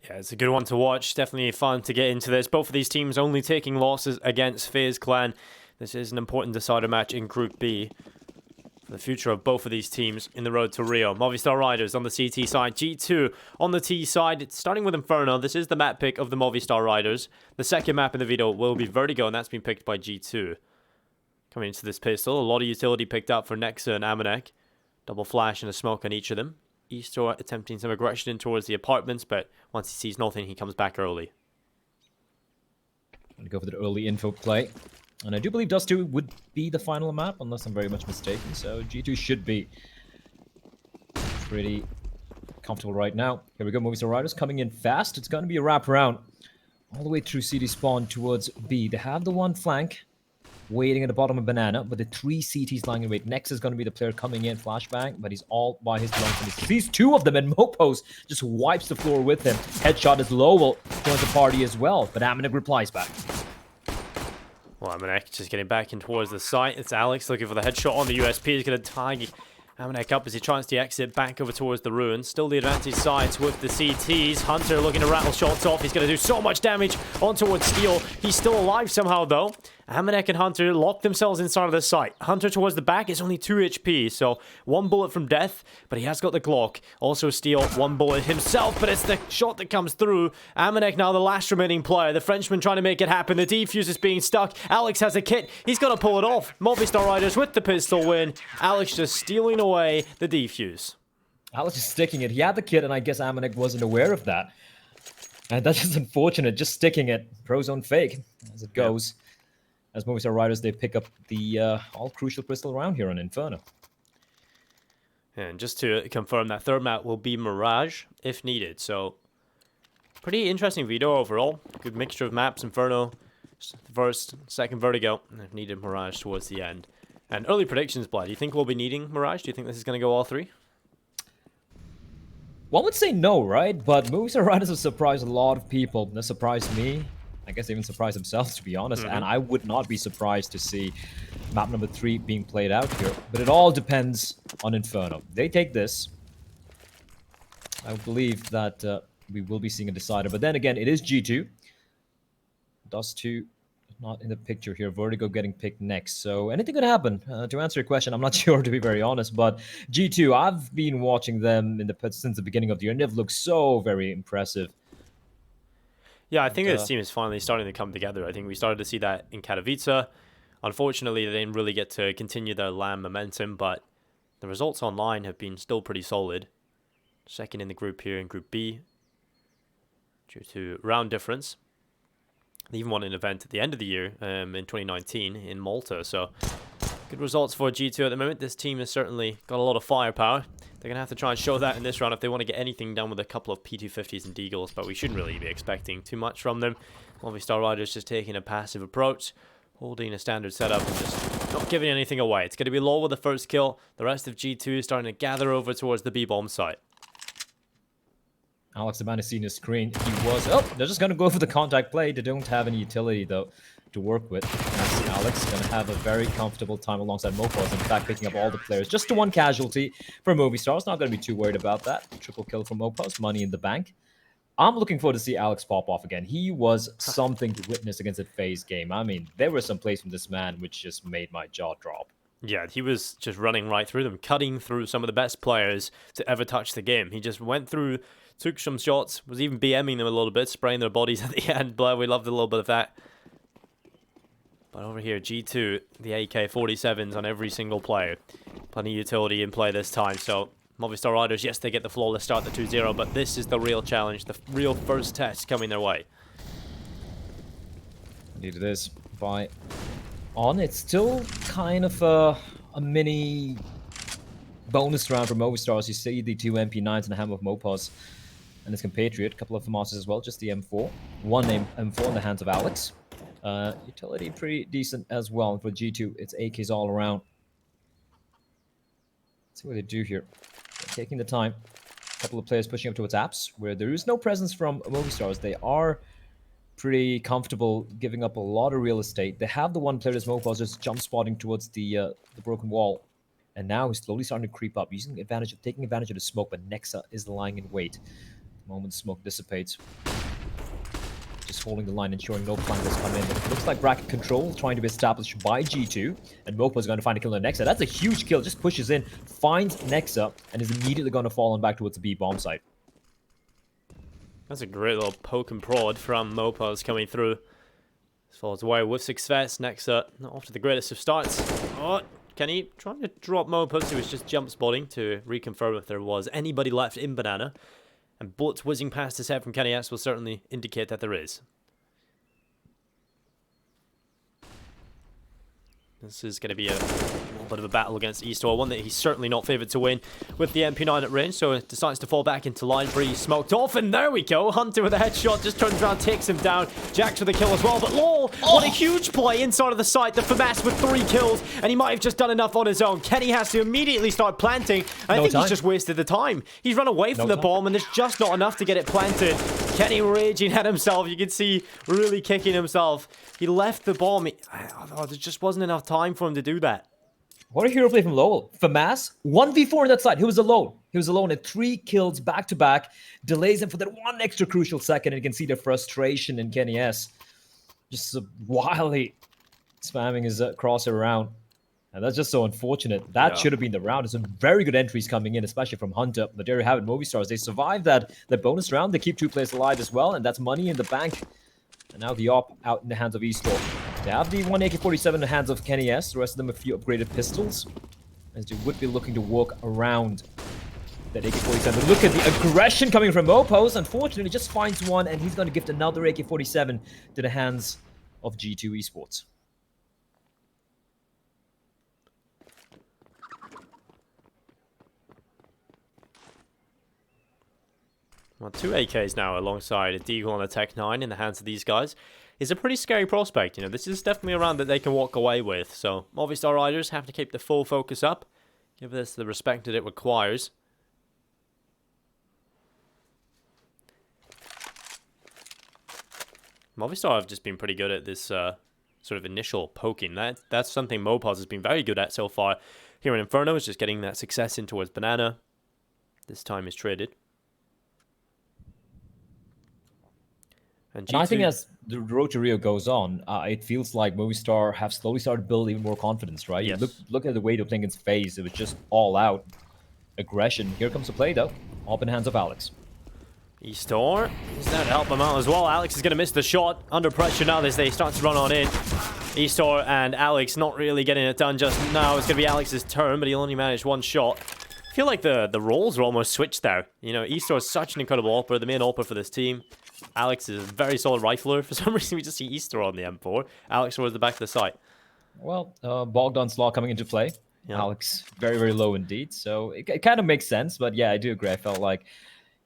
Yeah, it's a good one to watch. Definitely fun to get into this. Both of these teams only taking losses against FaZe Clan. This is an important decider match in Group B for the future of both of these teams in the road to Rio. Movistar Riders on the CT side, Jeetu on the T side. It's starting with Inferno. This is the map pick of the Movistar Riders. The second map in the video will be Vertigo, and that's been picked by Jeetu. Coming into this pistol, a lot of utility picked up for Nexa and Manic. Double flash and a smoke on each of them. Easter attempting some aggression in towards the apartments, but once he sees nothing, he comes back early. Going to go for the early info play. And I do believe Dust 2 would be the final map, unless I'm very much mistaken. So G2 should be pretty comfortable right now. Here we go, Movistar Riders coming in fast. It's going to be a wraparound all the way through CD spawn towards B. They have the one flank waiting at the bottom of Banana, but the three CTs lying in wait. Next is going to be the player coming in, flashbang, but he's all by his own. He sees two of them, and Mompos just wipes the floor with him. Headshot is Lowell, joins the party as well, but Manic replies back. Well, Manic just getting back in towards the site. It's Alex looking for the headshot on the USP. He's going to tag Manic up as he tries to exit back over towards the ruins. Still the advantage sides with the CTs. Hunter looking to rattle shots off. He's going to do so much damage on towards Steel. He's still alive somehow, though. Amanek and Hunter lock themselves inside of the site. Hunter towards the back is only 2 HP, so 1 bullet from death, but he has got the Glock. Also Steel, 1 bullet himself, but it's the shot that comes through. Amanek now the last remaining player. The Frenchman trying to make it happen. The defuse is being stuck. Alex has a kit. He's got to pull it off. Movistar Riders with the pistol win. Alex just stealing away the defuse. Alex is sticking it. He had the kit, and I guess Amanek wasn't aware of that. And that's just unfortunate, just sticking it. Prozone fake, as it goes. Yep. As Movistar Riders, they pick up the all-crucial pistol round here on Inferno. And just to confirm, that third map will be Mirage, if needed. So, pretty interesting video overall. Good mixture of maps. Inferno, first, second Vertigo, and if needed, Mirage towards the end. And early predictions, Blood. Do you think we'll be needing Mirage? Do you think this is going to go all 3? One would say no, right? But Movistar Riders have surprised a lot of people. That surprised me. I guess they even surprised themselves, to be honest. And I would not be surprised to see map number 3 being played out here. But it all depends on Inferno. They take this. I believe that we will be seeing a decider. But then again, it is G2. Dust 2 not in the picture here. Vertigo getting picked next. So anything could happen. To answer your question, I'm not sure, to be very honest. But G2, I've been watching them since the beginning of the year, and they've looked so very impressive. Yeah, I think this team is finally starting to come together. I think we started to see that in Katowice. Unfortunately, they didn't really get to continue their LAN momentum, but the results online have been still pretty solid. Second in the group here in Group B, due to round difference. They even won an event at the end of the year in 2019 in Malta, so good results for G2 at the moment. This team has certainly got a lot of firepower. They're going to have to try and show that in this round if they want to get anything done with a couple of P250s and Deagles, but we shouldn't really be expecting too much from them. Movistar Riders just taking a passive approach, holding a standard setup and just not giving anything away. It's going to be low with the first kill. The rest of G2 is starting to gather over towards the B-bomb site. Alex, the man has seen his screen. He was... Oh, they're just going to go for the contact play. They don't have any utility, though, to work with. And Alex is going to have a very comfortable time alongside Mompos. In fact, picking up all the players. Just to one casualty for Movistar. It's not going to be too worried about that. Triple kill for Mompos. Money in the bank. I'm looking forward to see Alex pop off again. He was something to witness against a FaZe game. I mean, there were some plays from this man which just made my jaw drop. Yeah, he was just running right through them, cutting through some of the best players to ever touch the game. He just went through, took some shots, was even BMing them a little bit, spraying their bodies at the end. But we loved a little bit of that. But over here, G2, the AK-47s on every single player. Plenty of utility in play this time. So, Movistar Riders, yes, they get the flawless start, the 2-0, but this is the real challenge, the real first test coming their way. Indeed it is. By on, it's still kind of a mini bonus round for Movistar, as you see the 2 MP9s and a hammer of Mompos and his compatriot, a couple of Famas as well, just the M4. One M4 in the hands of Alex. Utility pretty decent as well. And for G2, it's AKs all around. Let's see what they do here. They're taking the time. A couple of players pushing up towards apps, where there is no presence from Movistars. They are pretty comfortable giving up a lot of real estate. They have the one player as Mompos just jump spotting towards the broken wall. And now he's slowly starting to creep up, taking advantage of the smoke, but Nexa is lying in wait. Moment smoke dissipates. Just holding the line, ensuring no flankers come in. It looks like bracket control trying to be established by Jeetu, and Mompos is going to find a kill on Nexa. That's a huge kill. Just pushes in, finds Nexa, and is immediately going to fall on back towards the B Bombsight. That's a great little poke and prod from Mompos coming through. Falls away with success. Nexa not off to the greatest of starts. Oh, Kenny trying to drop Mompos, who was just jump spotting to reconfirm if there was anybody left in Banana. And bullets whizzing past his head from Kenny S will certainly indicate that there is. This is going to be a little bit of a battle against Eastor, one that he's certainly not favoured to win with the MP9 at range, so it decides to fall back into line free, smoked off, and there we go. Hunter with a headshot, just turns around, takes him down. Jax with a kill as well, but lol, what a huge play inside of the site. The Famas with 3 kills, and he might have just done enough on his own. Kenny has to immediately start planting. I think he's just wasted the time. He's run away from the bomb, and there's just not enough to get it planted. Kenny raging at himself. You can see really kicking himself. He left the bomb. There just wasn't enough time for him to do that. What a hero play from Lowell. Famas, 1v4 on that side. He was alone. He was alone at 3 kills back-to-back. Delays him for that one extra crucial second. And you can see the frustration in Kenny S. Just wildly spamming his crosser around. And that's just so unfortunate. That should have been the round. There's some very good entries coming in, especially from Hunter. But there you have it, Movistars. They survived that bonus round. They keep 2 players alive as well. And that's money in the bank. And now the op out in the hands of Eastor. They have the one AK-47 in the hands of Kenny S. The rest of them a few upgraded pistols. As they would be looking to walk around that AK-47. Look at the aggression coming from Mompos. Unfortunately, just finds one. And he's going to gift another AK-47 to the hands of Jeetu Esports. Well, 2 AKs now alongside a Deagle and a Tech 9 in the hands of these guys is a pretty scary prospect. You know, this is definitely a round that they can walk away with. So, Movistar Riders have to keep the full focus up. Give this the respect that it requires. Movistar have just been pretty good at this sort of initial poking. That's something Mompos has been very good at so far. Here in Inferno is just getting that success in towards Banana. This time is traded. And I think as the road to Rio goes on, it feels like Movistar have slowly started to build even more confidence, right? Yes. Look at the way they're playing against FaZe. It was just all out aggression. Here comes the play, though. Up in the hands of Alex. Eastor is there to help them out as well. Alex is going to miss the shot. Under pressure now as they start to run on in. Eastor and Alex not really getting it done just now. It's going to be Alex's turn, but he'll only manage 1 shot. I feel like the roles are almost switched there. You know, Eastor is such an incredible AWPer, the main AWPer for this team. Alex is a very solid rifler. For some reason, we just see Eastor on the M4. Alex towards the back of the site. Well, Bogdan's Law coming into play. Yeah. Alex, very, very low indeed. So it kind of makes sense. But yeah, I do agree. I felt like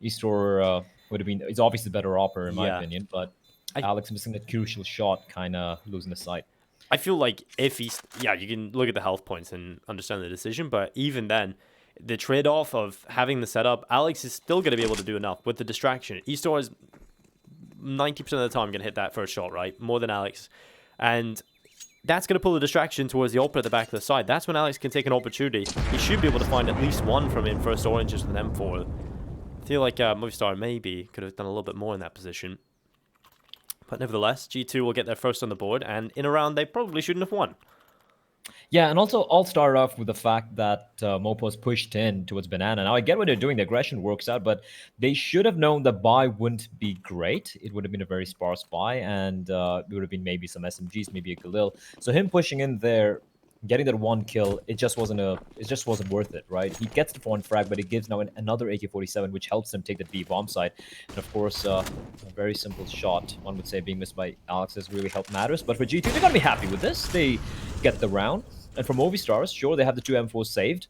Eastor would have been... It's obviously the better AWPer, in my opinion. But Alex missing that crucial shot, kind of losing the sight. I feel like if he's... Yeah, you can look at the health points and understand the decision. But even then, the trade-off of having the setup, Alex is still going to be able to do enough with the distraction. Eastor is 90% of the time going to hit that first shot, right? More than Alex. And that's going to pull the distraction towards the AWPer at the back of the side. That's when Alex can take an opportunity. He should be able to find at least one from in first oranges with an M4. I feel like Movistar maybe could have done a little bit more in that position. But nevertheless, G2 will get their first on the board, and in a round they probably shouldn't have won. Yeah, and also I'll start off with the fact that Mompos pushed in towards Banana. Now, I get what they're doing. The aggression works out, but they should have known the buy wouldn't be great. It would have been a very sparse buy, and it would have been maybe some SMGs, maybe a Galil. So him pushing in there, getting that 1 kill, it just wasn't worth it, right? He gets the 1 frag, but it gives now another AK-47, which helps him take the B Bombsight. And of course, a very simple shot, one would say, being missed by Alex has really helped matters. But for G2, they're gonna be happy with this. They get the round. And for Movistars, sure, they have the 2 M4s saved,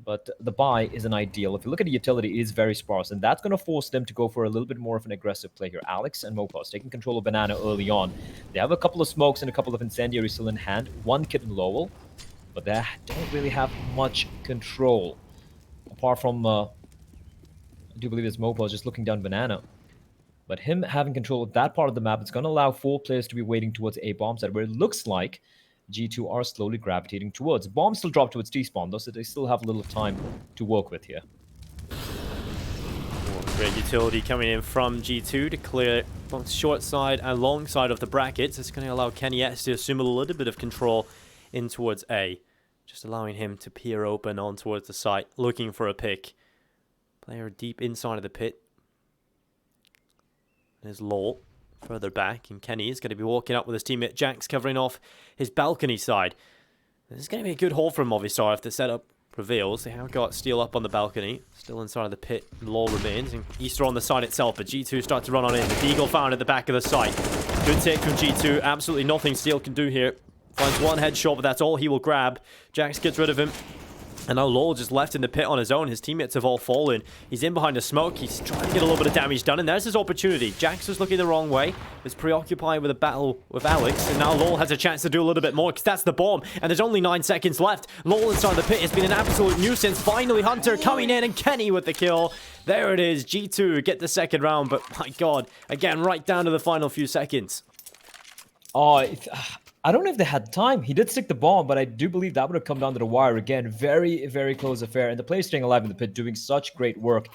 but the buy isn't ideal. If you look at the utility, it is very sparse, and that's going to force them to go for a little bit more of an aggressive play here. Alex and Mompos taking control of Banana early on. They have a couple of smokes and a couple of incendiaries still in hand. 1 kit in Lowell, but they don't really have much control. Apart from, I do believe it's Mompos just looking down Banana. But him having control of that part of the map, it's going to allow 4 players to be waiting towards a bomb site, where it looks like G2 are slowly gravitating towards. Bombs still drop towards T-spawn, though, so they still have a little time to work with here. Great utility coming in from Jeetu to clear both short side and long side of the brackets. It's going to allow Kenny S to assume a little bit of control in towards A. Just allowing him to peer open on towards the site, looking for a pick. Player deep inside of the pit. There's Lol further back, and Kenny is going to be walking up with his teammate Jax covering off his balcony side. This is going to be a good haul from Movistar if the setup prevails. They have got Steel up on the balcony, still inside of the pit. Lol remains, and Easter on the side itself, but G2 starts to run on in. The Deagle found at the back of the site. Good take from G2. Absolutely nothing Steel can do here. Finds one headshot, but that's all he will grab. Jax gets rid of him. And now Lol just left in the pit on his own. His teammates have all fallen. He's in behind the smoke. He's trying to get a little bit of damage done. And there's his opportunity. Jax was looking the wrong way. Was preoccupied with a battle with Alex. And now Lol has a chance to do a little bit more because that's the bomb. And there's only 9 seconds left. Lol inside the pit has been an absolute nuisance. Finally, Hunter coming in and Kenny with the kill. There it is. G2 get the second round. But my God, again, right down to the final few seconds. Oh, I don't know if they had time. He did stick the bomb, but I do believe that would have come down to the wire again. Very, very close affair. And the players staying alive in the pit, doing such great work.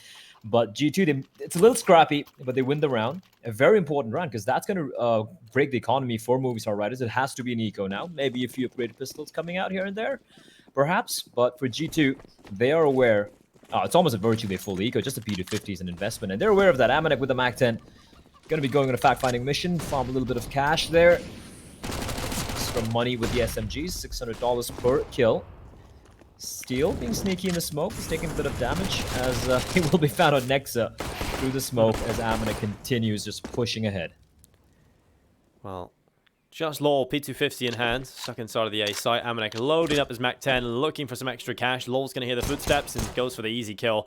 But G2, it's a little scrappy, but they win the round. A very important round, because that's going to break the economy for Movistar Riders. It has to be an eco now. Maybe a few upgraded pistols coming out here and there, perhaps. But for G2, they are aware. It's almost virtually a full eco. Just a P250 is an investment. And they're aware of that. Manic with the MAC-10. Going to be going on a fact-finding mission. Farm a little bit of cash there. From money with the SMGs, $600 per kill. Steel being sneaky in the smoke, is taking a bit of damage as he will be found on Nexa through the smoke as Amina continues just pushing ahead. Well, just Lol, P250 in hand, stuck inside of the A site. Amanek loading up his MAC-10, looking for some extra cash. Lol's going to hear the footsteps and goes for the easy kill.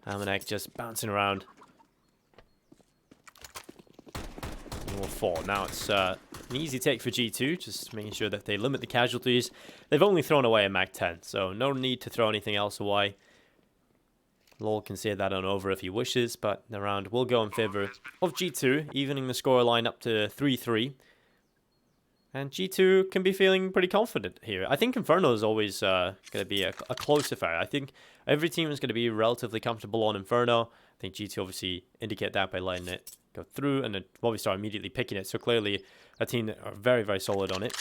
Amanek just bouncing around. Will fall. Now it's an easy take for G2, just making sure that they limit the casualties. They've only thrown away a MAC-10, so no need to throw anything else away. Lol can say that on over if he wishes, but the round will go in favor of G2, evening the scoreline up to 3-3. And G2 can be feeling pretty confident here. I think Inferno is always going to be a close affair. I think every team is going to be relatively comfortable on Inferno. I think G2 obviously indicate that by letting it go through, and then Movistar immediately picking it. So clearly a team that are very, very solid on it.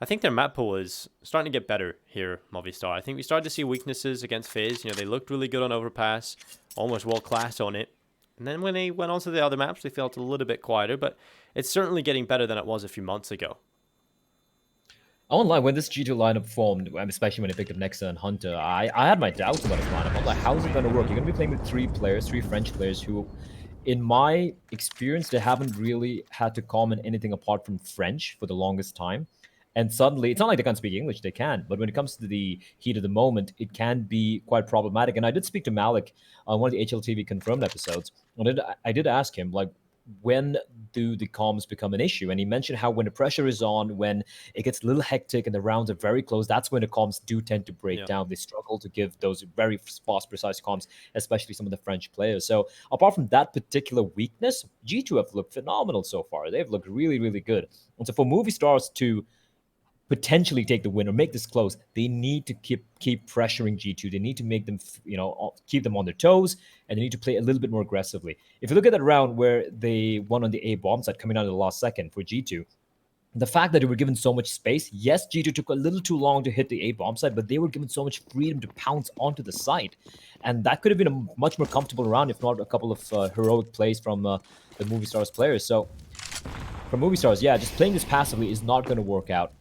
I think their map pool is starting to get better here, Movistar. I think we started to see weaknesses against FaZe. You know, they looked really good on Overpass, almost world-class on it. And then when they went on to the other maps, they felt a little bit quieter, but it's certainly getting better than it was a few months ago. I won't lie, when this G2 lineup formed, especially when they picked up Nexa and Hunter, I had my doubts about his lineup. I'm like, how's it going to work? You're going to be playing with three French players who, in my experience, they haven't really had to comment anything apart from French for the longest time. And suddenly, it's not like they can't speak English, they can. But when it comes to the heat of the moment, it can be quite problematic. And I did speak to Malik on one of the HLTV confirmed episodes. And I did ask him, like, when do the comms become an issue? And he mentioned how when the pressure is on, when it gets a little hectic and the rounds are very close, that's when the comms do tend to break down. They struggle to give those very fast, precise comms, especially some of the French players. So apart from that particular weakness, G2 have looked phenomenal so far. They've looked really, really good. And so for Movistars to potentially take the win or make this close, they need to keep pressuring G2. They need to make them, keep them on their toes, and they need to play a little bit more aggressively. If you look at that round where they won on the A Bombsight coming out of the last second for G2, the fact that they were given so much space, yes, G2 took a little too long to hit the A Bombsight, but they were given so much freedom to pounce onto the site. And that could have been a much more comfortable round, if not a couple of heroic plays from the Movistars players. So for Movistars, yeah, just playing this passively is not going to work out.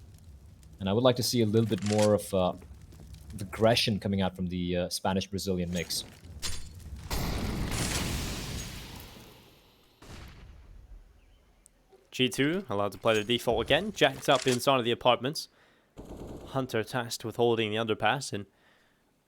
And I would like to see a little bit more of aggression coming out from the Spanish-Brazilian mix. G2 allowed to play the default again. Jacked up inside of the apartments. Hunter tasked with holding the underpass, and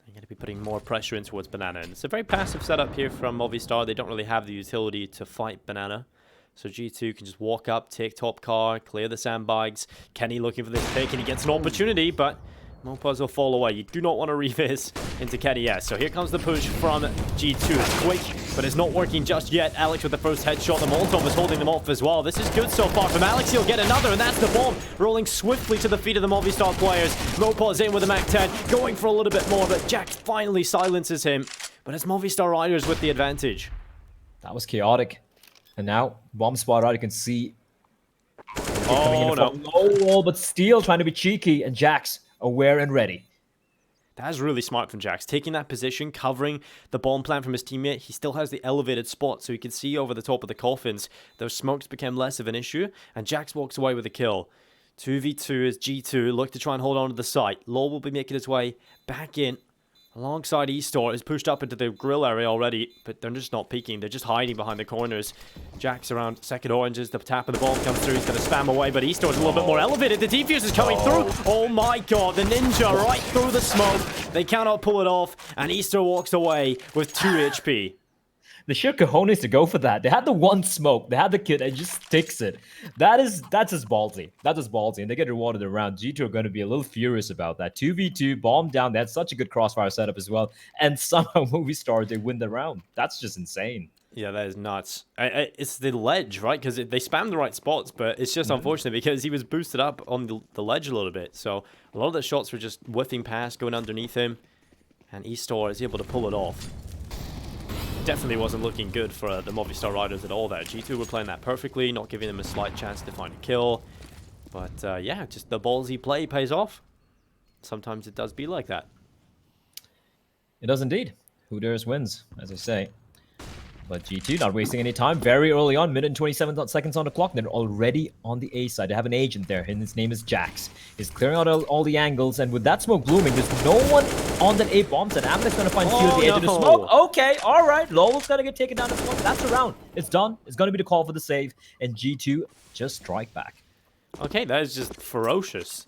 they're going to be putting more pressure in towards Banana. And it's a very passive setup here from Movistar. They don't really have the utility to fight Banana. So G2 can just walk up, take top car, clear the sandbags. Kenny looking for this pick, and he gets an opportunity, but Mompos will fall away. You do not want to revis into Kenny, yes. So here comes the push from G2. It's quick, but it's not working just yet. Alex with the first headshot. The Molotov is holding them off as well. This is good so far from Alex. He'll get another, and that's the bomb rolling swiftly to the feet of the Movistar players. Mompos in with a Mac-10, going for a little bit more, but Jax finally silences him. But it's Movistar Riders with the advantage. That was chaotic. And now, bomb spot out, you can see... Oh, no. Low wall, but Steel trying to be cheeky, and Jax aware and ready. That's really smart from Jax, taking that position, covering the bomb plant from his teammate. He still has the elevated spot, so he can see over the top of the coffins. Those smokes became less of an issue, and Jax walks away with a kill. 2v2 as Jeetu look to try and hold on to the site. Law will be making his way back in alongside Esports. Is pushed up into the grill area already, but they're just not peeking. They're just hiding behind the corners. Jax around second oranges. The tap of the bomb comes through. He's going to spam away, but Esports is a little bit more elevated. The defuse is coming through. Oh my god, the ninja right through the smoke. They cannot pull it off, and Easter walks away with 2 HP. The sheer cojones to go for that. They had the one smoke. They had the kid and just sticks it. That's just ballsy. That is ballsy. And they get rewarded around. Jeetu are going to be a little furious about that. 2v2, bomb down. They had such a good crossfire setup as well. And somehow Movistar, they win the round. That's just insane. Yeah, that is nuts. It's the ledge, right? Because they spammed the right spots, but it's just unfortunate because he was boosted up on the ledge a little bit. So a lot of the shots were just whiffing past, going underneath him. And Eastor is able to pull it off. Definitely wasn't looking good for the Movistar Riders at all there. G2 were playing that perfectly, not giving them a slight chance to find a kill. But yeah, just the ballsy play pays off. Sometimes it does be like that. It does indeed. Who dares wins, as I say. But G2 not wasting any time. Very early on, minute and 27 seconds on the clock. They're already on the A side. They have an agent there, and his name is Jax. He's clearing out all the angles, and with that smoke blooming, there's no one on that A bomb set. Aminek's going to find Steel at the edge of the smoke. Okay, all right. Lowell's going to get taken down to smoke. That's the round. It's done. It's going to be the call for the save, and G2 just strike back. Okay, that is just ferocious.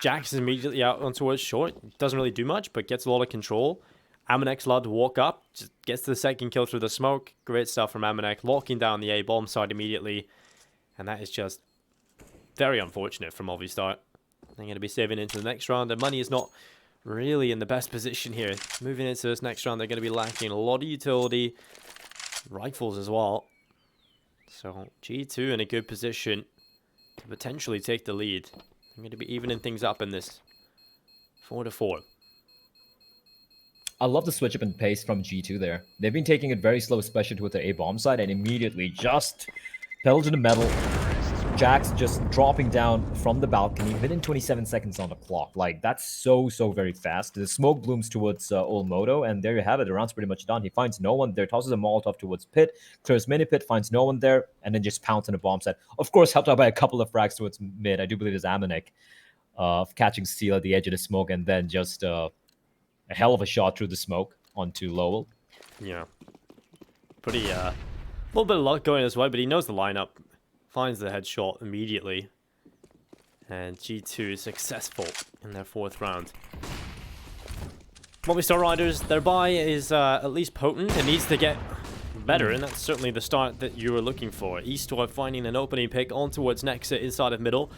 Jax is immediately out on towards short. Doesn't really do much, but gets a lot of control. Aminek's allowed to walk up, just gets the second kill through the smoke. Great stuff from Aminek, locking down the A bomb side immediately. And that is just very unfortunate for Movistar. They're going to be saving into the next round. Their money is not really in the best position here. Moving into this next round, they're going to be lacking a lot of utility. Rifles as well. So G2 in a good position to potentially take the lead. They're going to be evening things up in this 4-4. I love the switch up in pace from G2 there. They've been taking it very slow, especially with the A bomb side, and immediately just pedal to the metal. Jax just dropping down from the balcony within 27 seconds on the clock. Like, that's so very fast. The smoke blooms towards Olmodo, and there you have it. The round's pretty much done. He finds no one there, tosses a Molotov towards Pit, clears mini Pit, finds no one there, and then just pounds on a bomb set. Of course, helped out by a couple of frags towards mid. I do believe it's Aminek catching Steel at the edge of the smoke, and then just a hell of a shot through the smoke onto Lowell. Yeah. Pretty, a little bit of luck going his way, but he knows the lineup. Finds the headshot immediately. And G2 is successful in their 4th round. Movistar Riders, their buy is at least potent. It needs to get better, and that's certainly the start that you were looking for. Eastor finding an opening pick on towards Nexa inside of middle.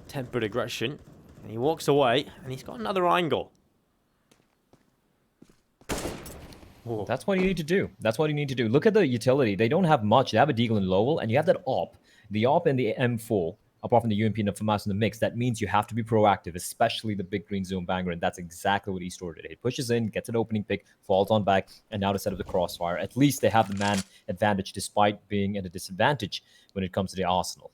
Tempered aggression. And he walks away, and he's got another angle. Whoa. That's what you need to do. That's what you need to do. Look at the utility. They don't have much. They have a Deagle and Lowell, and you have that AWP. The AWP and the M4, apart from the UMP and the Famas in the mix, that means you have to be proactive, especially the big green zone banger, and that's exactly what Eastor did. He pushes in, gets an opening pick, falls on back, and now to set up the crossfire. At least they have the man advantage, despite being at a disadvantage when it comes to the arsenal.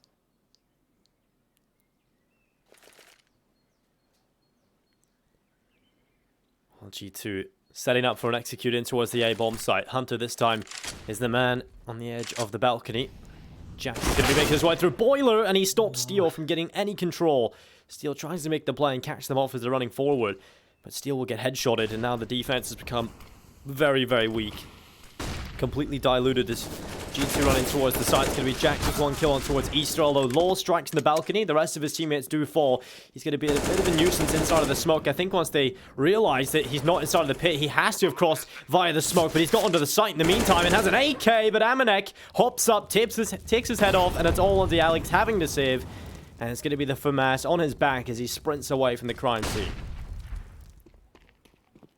Well, G2 setting up for an execute in towards the A bomb site. Hunter this time is the man on the edge of the balcony. Jax is going to be making his way through Boiler, and he stops Steel from getting any control. Steel tries to make the play and catch them off as they're running forward, but Steel will get headshotted, and now the defense has become very weak. Completely diluted as G2 running towards the side. It's going to be Jax with 1 kill on towards Easter, although Law strikes in the balcony. The rest of his teammates do fall. He's going to be a bit of a nuisance inside of the smoke. I think once they realize that he's not inside of the pit, he has to have crossed via the smoke, but he's got onto the site in the meantime and has an AK, but Aminek hops up, takes his head off, and it's all on the Alex having to save. And it's going to be the Famas on his back as he sprints away from the crime scene.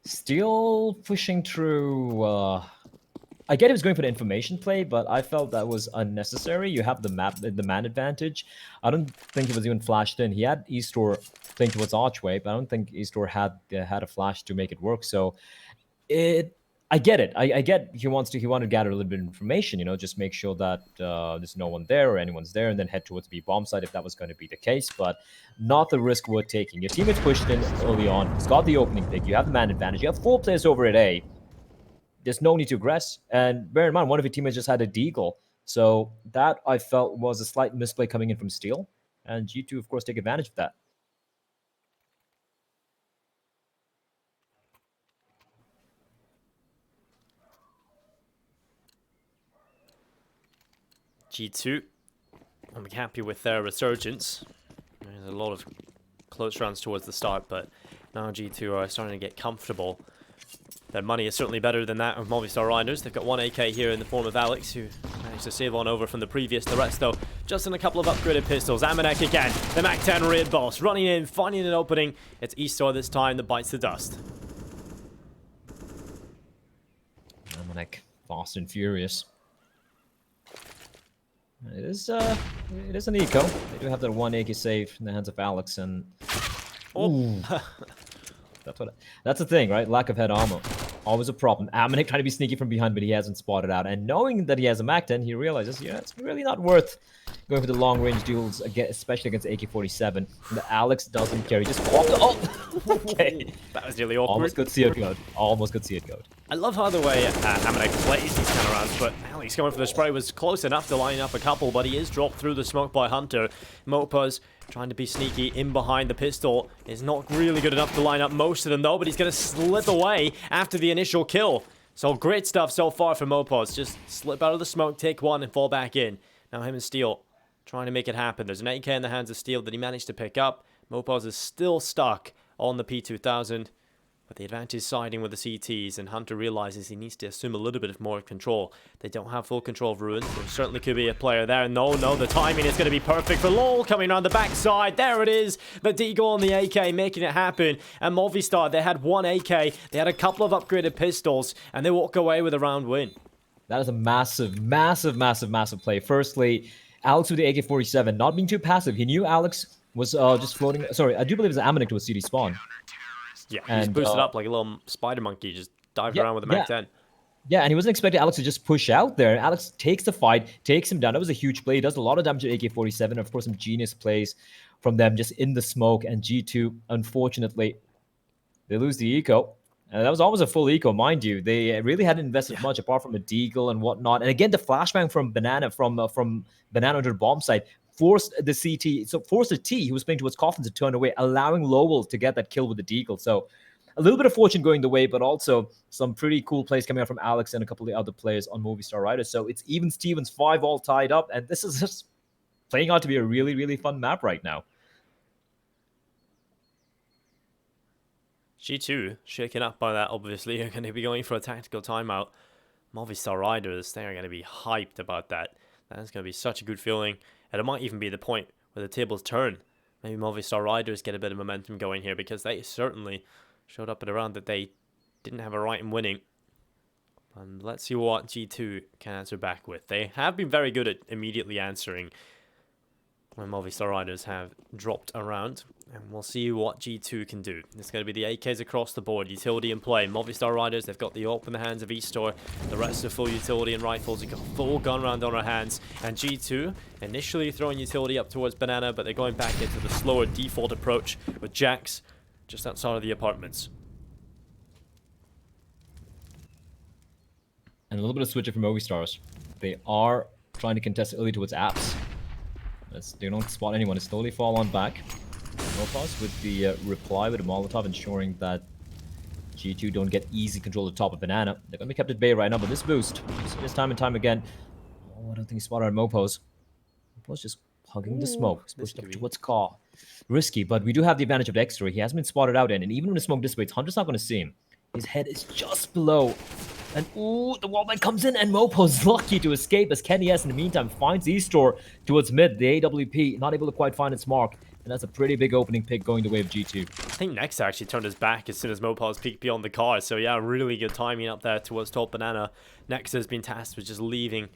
Steel pushing through I get he was going for the information play, but I felt that was unnecessary. You have the man advantage. I don't think it was even flashed in. He had Eastor playing towards Archway, but I don't think Eastor had a flash to make it work. So I get it. I get he wanted to gather a little bit of information, just make sure that there's no one there or anyone's there, and then head towards B Bombsight if that was going to be the case, but not the risk worth taking. Your teammates pushed in early on. He's got the opening pick. You have the man advantage. You have 4 players over at A. There's no need to aggress. And bear in mind, one of your teammates just had a deagle. So that, I felt, was a slight misplay coming in from Steel. And Jeetu, of course, take advantage of that. Jeetu, I'm happy with their resurgence. There's a lot of close runs towards the start, but now Jeetu are starting to get comfortable. Their money is certainly better than that of Movistar Riders. They've got 1 AK here in the form of Alex, who managed to save on over from the previous. The rest, though, just in a couple of upgraded pistols. Manic again, the MAC-10 raid boss, running in, finding an opening. It's Eastor this time that bites the dust. Manic, fast and furious. It is an eco. They do have that 1 AK save in the hands of Alex, and that's the thing, right? Lack of head armor, always a problem. Manic trying to be sneaky from behind, but he hasn't spotted out. And knowing that he has a MAC-10, he realizes, it's really not worth going for the long-range duels, especially against AK-47. The Alex doesn't care. He just popped. Oh, okay. That was really awkward. Almost could see it go. Almost could see it go. I love how the way Manic plays these kind of rounds, but Alex going for the spray was close enough to line up a couple, but he is dropped through the smoke by Hunter. Mompos trying to be sneaky in behind the pistol is not really good enough to line up most of them, though, but he's going to slip away after the initial kill. So great stuff so far for Mompos. Just slip out of the smoke, take one, and fall back in. Now him and Steel trying to make it happen. There's an AK in the hands of Steel that he managed to pick up. Mompos is still stuck on the P2000. But the advantage is siding with the CTs, and Hunter realizes he needs to assume a little bit more control. They don't have full control of Ruins. There certainly could be a player there. No, the timing is going to be perfect for LOL coming around the backside. There it is. The deagle on the AK making it happen. And Movistar, they had 1 AK. They had a couple of upgraded pistols, and they walk away with a round win. That is a massive play. Firstly, Alex with the AK-47, not being too passive. He knew Alex was just floating. Sorry, I do believe it's an Manic to a CD spawn. Yeah, he's boosted up like a little spider monkey, just diving around with a MAC-10. Yeah, and he wasn't expecting Alex to just push out there. Alex takes the fight, takes him down. That was a huge play. He does a lot of damage to AK-47. Of course, some genius plays from them just in the smoke. And Jeetu, unfortunately, they lose the eco. And that was almost a full eco, mind you. They really hadn't invested much apart from a deagle and whatnot. And again, the flashbang from Banana, from Banana under the Bombsight, forced the CT, so forced the T, who was playing towards Coffin, to turn away, allowing Lowell to get that kill with the deagle. So a little bit of fortune going the way, but also some pretty cool plays coming out from Alex and a couple of the other players on Movistar Riders. So it's even Stevens, 5 all tied up, and this is just playing out to be a really, really fun map right now. Jeetu, shaken up by that, obviously, are going to be going for a tactical timeout. Movistar Riders, they're going to be hyped about that. That's going to be such a good feeling. And it might even be the point where the tables turn. Maybe Movistar Riders get a bit of momentum going here, because they certainly showed up at a round that they didn't have a right in winning. And let's see what Jeetu can answer back with. They have been very good at immediately answering when Movistar Riders have dropped around. And we'll see what Jeetu can do. It's going to be the AKs across the board. Utility in play. Movistar Riders, they've got the AWP in the hands of Eastor. The rest are full utility and rifles. We've got full gun round on our hands. And Jeetu initially throwing utility up towards Banana, but they're going back into the slower default approach with Jax just outside of the apartments. And a little bit of switching from Movistars. They are trying to contest early towards apps. They don't spot anyone. They slowly fall on back. Mompos with the reply with a Molotov, ensuring that Jeetu don't get easy control of the top of Banana. They're going to be kept at bay right now, but this boost, this time and time again. Oh, I don't think he spotted on Mompos. Mompos just hugging the smoke. He's pushed up towards car. Risky, but we do have the advantage of the X-ray. He hasn't been spotted out in, and even when the smoke dissipates, Hunter's not going to see him. His head is just below. And ooh, the wallbang comes in, and Mopo's lucky to escape as Kenny S in the meantime finds Eastor towards mid. The AWP not able to quite find its mark. And that's a pretty big opening pick going the way of Jeetu. I think Nexa actually turned his back as soon as Mompos peeked beyond the car. So yeah, really good timing up there towards top Banana. Nexa's been tasked with just leaving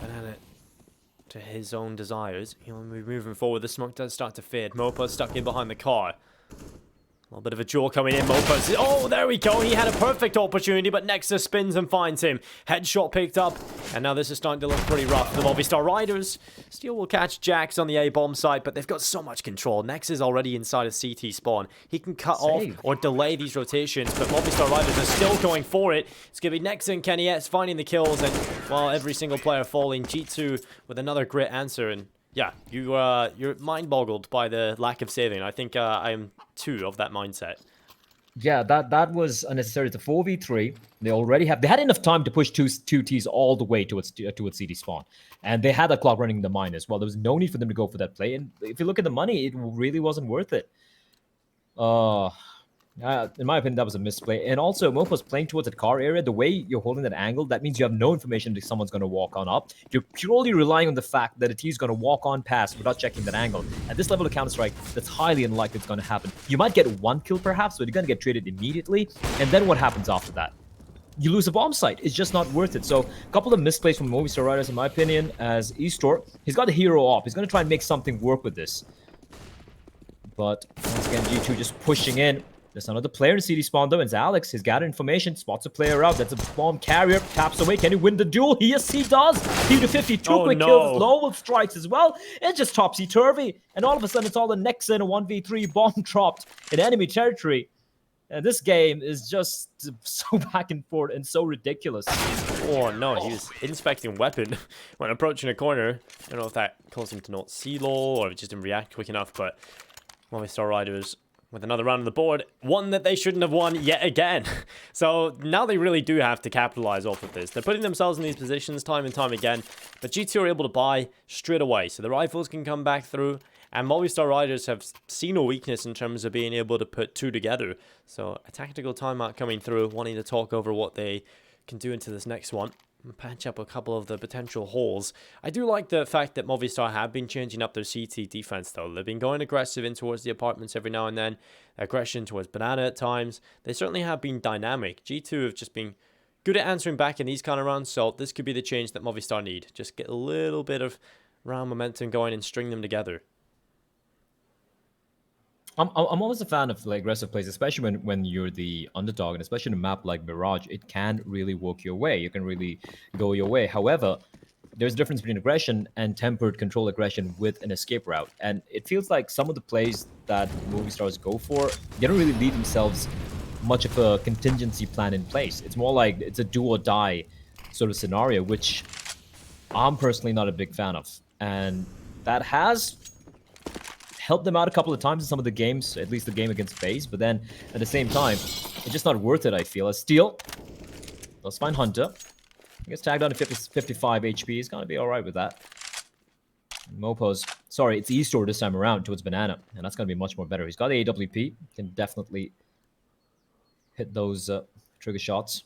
Banana to his own desires. He'll be moving forward. The smoke does start to fade. Mompos stuck in behind the car. A little bit of a jaw coming in. Mompos. Oh, there we go. He had a perfect opportunity, but Nexa spins and finds him. Headshot picked up. And now this is starting to look pretty rough for the Movistar Riders. Steel will catch Jax on the A bomb site, but they've got so much control. Nex is already inside a CT spawn. He can cut off or delay these rotations, but Movistar Riders are still going for it. It's going to be Nex and Kenny S finding the kills, and while every single player falling, Jeetu with another great answer. And yeah, you're mind boggled by the lack of saving. I think I am too of that mindset. Yeah, that was unnecessary. It's a 4v3. They had enough time to push two Ts all the way towards CT spawn. And they had that clock running in the mine as well. There was no need for them to go for that play. And if you look at the money, it really wasn't worth it. In my opinion, that was a misplay. And also, Mompos playing towards that car area, the way you're holding that angle, that means you have no information that someone's going to walk on up. You're purely relying on the fact that a T is going to walk on past without checking that angle. At this level of Counter-Strike, that's highly unlikely it's going to happen. You might get one kill perhaps, but you're going to get traded immediately. And then what happens after that? You lose a bomb site. It's just not worth it. So, a couple of misplays from Movistar Riders, in my opinion, as Esports. He's got the hero up. He's going to try and make something work with this. But, once again, Jeetu just pushing in. There's another player in CD spawn though, and it's Alex. He's gathered information, spots a player out. That's a bomb carrier, taps away. Can he win the duel? Yes, he does. He to 52 quick kills, low strikes as well. It's just topsy-turvy. And all of a sudden, it's all the Nexa in a 1v3 bomb dropped in enemy territory. And this game is just so back and forth and so ridiculous. Oh no, he was inspecting weapon when approaching a corner. I don't know if that caused him to not see low or just didn't react quick enough, but Movistar Riders with another round on the board, one that they shouldn't have won yet again. So now they really do have to capitalize off of this. They're putting themselves in these positions time and time again, but Jeetu are able to buy straight away, so the rifles can come back through, and Movistar Riders have seen a weakness in terms of being able to put two together. So a tactical timeout coming through, wanting to talk over what they can do into this next one. Patch up a couple of the potential holes. I do like the fact that Movistar have been changing up their CT defense though. They've been going aggressive in towards the apartments every now and then. Aggression towards Banana at times. They certainly have been dynamic. G2 have just been good at answering back in these kind of rounds, so this could be the change that Movistar need. Just get a little bit of round momentum going and string them together. I'm always a fan of like aggressive plays, especially when you're the underdog, and especially in a map like Mirage, it can really work your way. You can really go your way. However, there's a difference between aggression and tempered control aggression with an escape route. And it feels like some of the plays that movie stars go for, they don't really leave themselves much of a contingency plan in place. It's more like it's a do or die sort of scenario, which I'm personally not a big fan of. And that has helped them out a couple of times in some of the games, at least the game against FaZe, but then at the same time, it's just not worth it, I feel. A steal. Let's find Hunter. He gets tagged down to 55 HP. He's going to be all right with that. Mompos. Sorry, it's E-Store this time around towards Banana, and that's going to be much more better. He's got the AWP. Can definitely hit those trigger shots.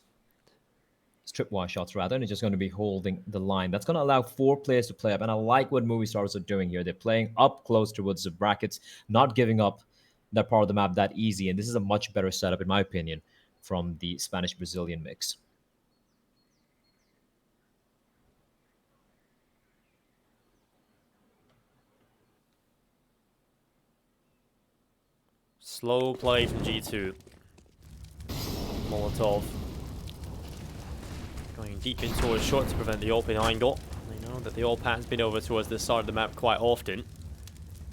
Tripwire shots rather, and it's just going to be holding the line. That's going to allow 4 players to play up, and I like what Movie Stars are doing here. They're playing up close towards the brackets, not giving up that part of the map that easy, and this is a much better setup, in my opinion, from the Spanish-Brazilian mix. Slow play from G2. Molotov going deep in towards short to prevent the open angle. They know that the all pattern's been over towards this side of the map quite often.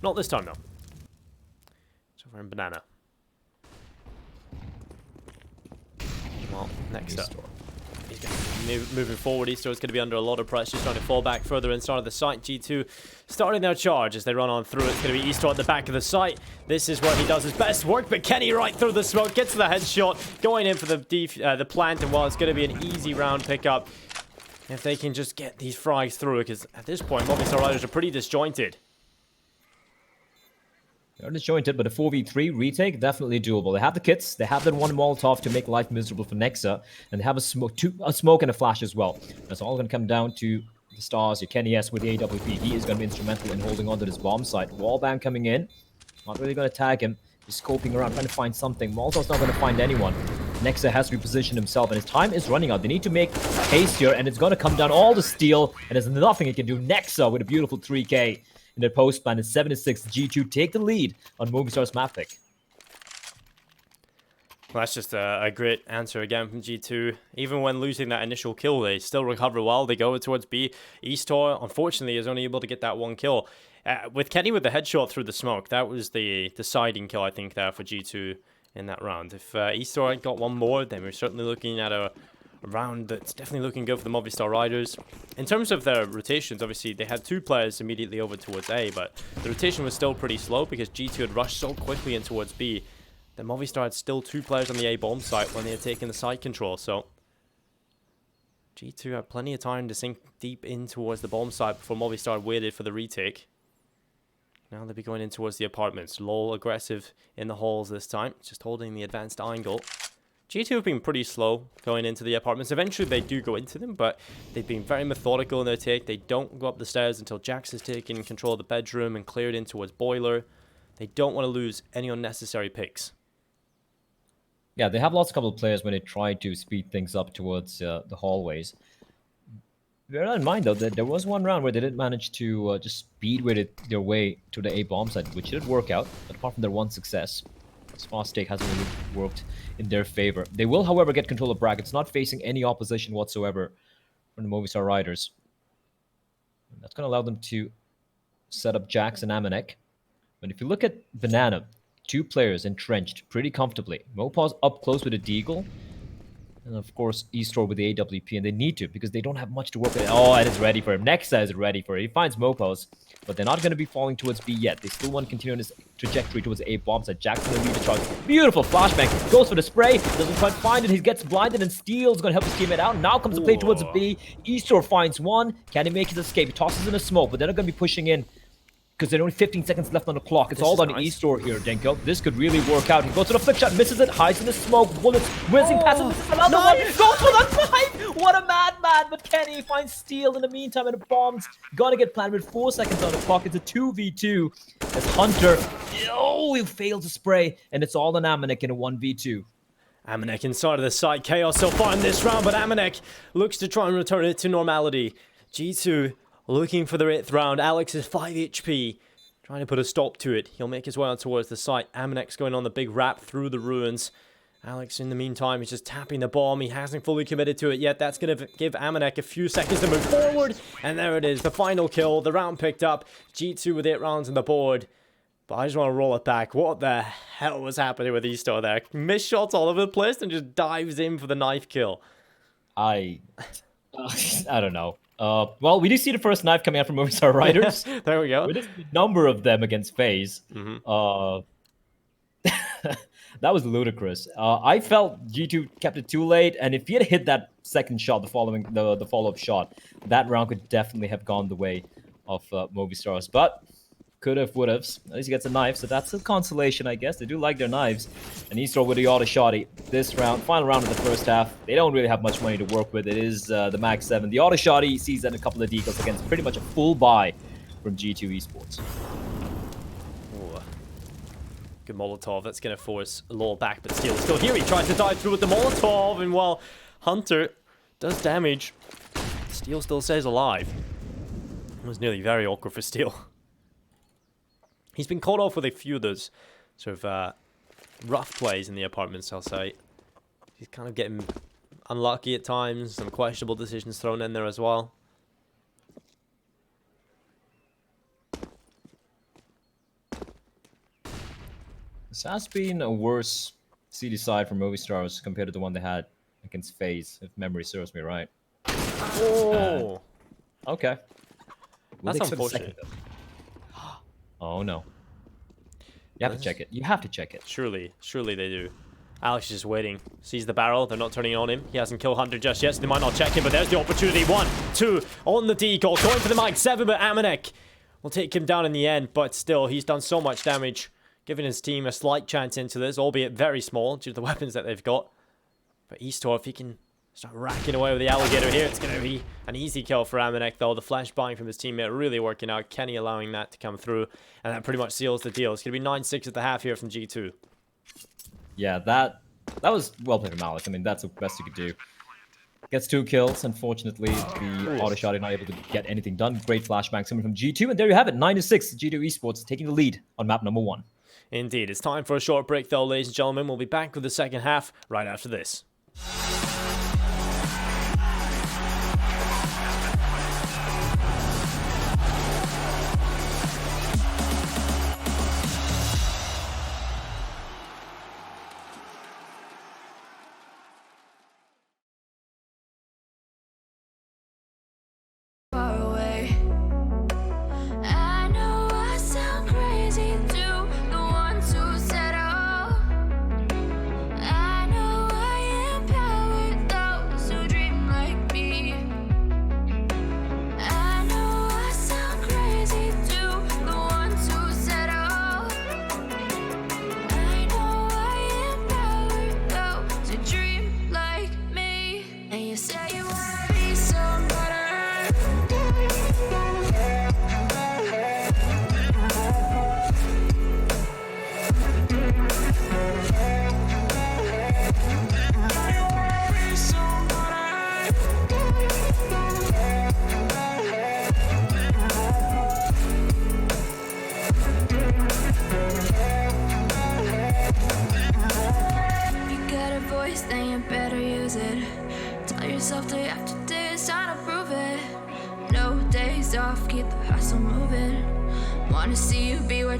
Not this time though. It's over in Banana. Well, next up. He's going to be moving forward. Easter is going to be under a lot of pressure. He's trying to fall back further inside of the site. G2 starting their charge as they run on through. It's going to be Easter at the back of the site. This is where he does his best work, but Kenny right through the smoke, gets the headshot, going in for the plant, and while it's going to be an easy round pickup, if they can just get these frags through, because at this point, Movistar Riders are pretty disjointed. They're disjointed, but a 4v3 retake, definitely doable. They have the kits, they have that one Molotov to make life miserable for Nexa, and they have a smoke and a flash as well. That's all going to come down to the stars. Your Kenny S with the AWP. He is going to be instrumental in holding on to this bomb site. Wallbang coming in. Not really going to tag him. He's scoping around, trying to find something. Molotov's not going to find anyone. Nexa has to reposition himself, and his time is running out. They need to make haste here, and it's going to come down all the steel, and there's nothing he can do. Nexa with a beautiful 3K in the post plan. It's 7-6. Jeetu take the lead on Movistar's map pick. Well, that's just a great answer again from G2. Even when losing that initial kill, they still recover well. They go towards B. Eastor, unfortunately, is only able to get that one kill. With Kenny with the headshot through the smoke, that was the deciding kill, I think, there for G2 in that round. If Eastor had got one more, then we're certainly looking at a round that's definitely looking good for the Movistar Riders. In terms of their rotations, obviously, they had 2 players immediately over towards A, but the rotation was still pretty slow because G2 had rushed so quickly in towards B. Then Movistar had still 2 players on the A bomb site when they had taken the side control, so G2 had plenty of time to sink deep in towards the bomb site before Movistar waited for the retake. Now they'll be going in towards the apartments. LOL aggressive in the halls this time, just holding the advanced angle. G2 have been pretty slow going into the apartments. Eventually they do go into them, but they've been very methodical in their take. They don't go up the stairs until Jax has taken control of the bedroom and cleared in towards Boiler. They don't want to lose any unnecessary picks. Yeah, they have lost a couple of players when they try to speed things up towards the hallways. Bear that in mind, though, that there was one round where they did manage to just speedway their way to the A bomb site, which did work out. But apart from their one success, this fast take hasn't really worked in their favor. They will, however, get control of brackets, not facing any opposition whatsoever from the Movistar Riders. And that's going to allow them to set up Jax and Amanek. But if you look at Banana, 2 players entrenched pretty comfortably. Mompos up close with a Deagle. And of course, Eastor with the AWP. And they need to because they don't have much to work with. Oh, and it's ready for him. Nexa is ready for it. He finds Mompos. But they're not going to be falling towards B yet. They still want to continue on this trajectory towards A bombs. Jackson will lead the charge. Beautiful flashbang. Goes for the spray. Doesn't quite find it. He gets blinded and Steel's going to help his teammate out. Now comes the play towards B. Eastor finds one. Can he make his escape? He tosses in a smoke, but they're not going to be pushing in because there's only 15 seconds left on the clock. It's all on Eastor here, Denko. This could really work out. He goes to the flick shot, misses it, hides in the smoke, bullets, whizzing past him, misses another one, goes for the 5! What a madman! But Kenny finds Steel in the meantime, and the bombs gonna get planted with 4 seconds on the clock. It's a 2v2 as Hunter, he failed to spray, and it's all on Amanek in a 1v2. Amanek inside of the site. Chaos so far in this round, but Amanek looks to try and return it to normality. G2 looking for the 8th round. Alex is 5 HP. Trying to put a stop to it. He'll make his way on towards the site. Amanek's going on the big wrap through the ruins. Alex, in the meantime, is just tapping the bomb. He hasn't fully committed to it yet. That's going to give Amanek a few seconds to move forward. And there it is. The final kill. The round picked up. G2 with 8 rounds on the board. But I just want to roll it back. What the hell was happening with Eastor there? Missed shots all over the place and just dives in for the knife kill. I don't know. Well, we do see the first knife coming out from Movistar Riders. There we go. With a number of them against FaZe. That was ludicrous. I felt G2 kept it too late, and if he had hit that second shot, the follow-up shot, that round could definitely have gone the way of Movistars. But could have, would have. At least he gets a knife, so that's a consolation, I guess. They do like their knives. And Eastor with the auto shotty. This round, final round of the first half, they don't really have much money to work with. It is the Mag 7. The auto shotty sees that in a couple of decals against pretty much a full buy from G2 Esports. Ooh. Good Molotov. That's going to force Lol back, but still here. He tries to dive through with the Molotov, and while Hunter does damage, Steel still stays alive. It was nearly very awkward for Steel. He's been caught off with a few of those sort of rough plays in the apartments, I'll say. He's kind of getting unlucky at times, some questionable decisions thrown in there as well. This has been a worse CD side for Movistars compared to the one they had against FaZe, if memory serves me right. Oh! Okay. That's unfortunate. Oh no. You have to check it. You have to check it. Surely they do. Alex is just waiting. Sees the barrel. They're not turning on him. He hasn't killed Hunter just yet, so they might not check him, but there's the opportunity. 1, 2, on the deagle. Going for the Mag 7, but Amanek will take him down in the end, but still, he's done so much damage, giving his team a slight chance into this, albeit very small due to the weapons that they've got. But Eastor, if he can Start racking away with the alligator here. It's going to be an easy kill for Manic, though. The flash buying from his teammate really working out. Kenny allowing that to come through, and that pretty much seals the deal. It's going to be 9-6 at the half here from Jeetu. Yeah, that was well played from Alex. I mean, that's the best you could do. Gets 2 kills. Unfortunately, the auto shot is not able to get anything done. Great flashbang coming from Jeetu, and there you have it, 9-6. Jeetu Esports taking the lead on map number 1. Indeed. It's time for a short break, though, ladies and gentlemen. We'll be back with the second half right after this.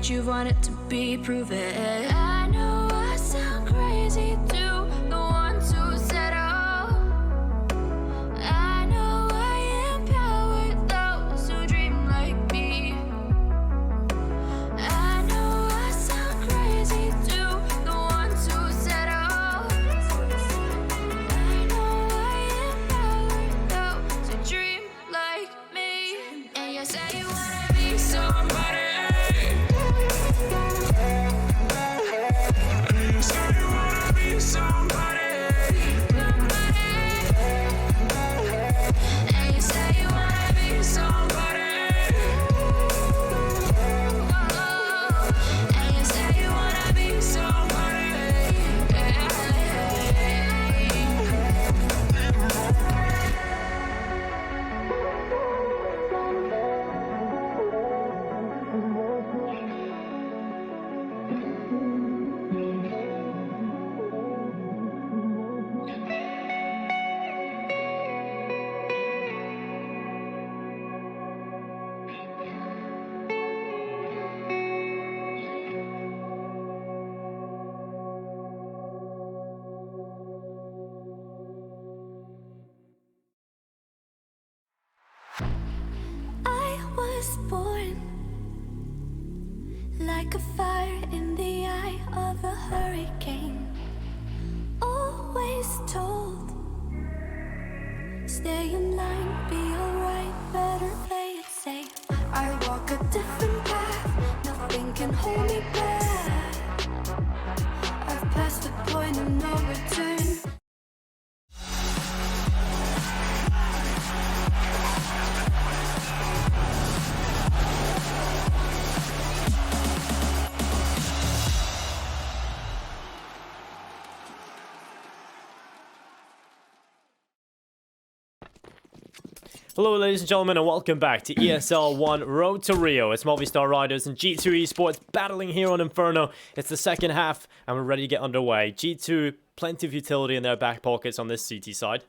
You want it to be, prove it. I know I sound crazy to the ones who said all. I know I empower those who dream like me. I know I sound crazy to the ones who said all. I know I empower those who dream like me. And you say you wanna be somebody. Born like a fire in the eye of a hurricane. Always told, stay in line, be alright, better play it safe. I walk a different path, nothing can hold me back. I've passed the point of no return. Hello, ladies and gentlemen, and welcome back to ESL 1 Road to Rio. It's Movistar Riders and Jeetu Esports battling here on Inferno. It's the second half, and we're ready to get underway. Jeetu, plenty of utility in their back pockets on this CT side.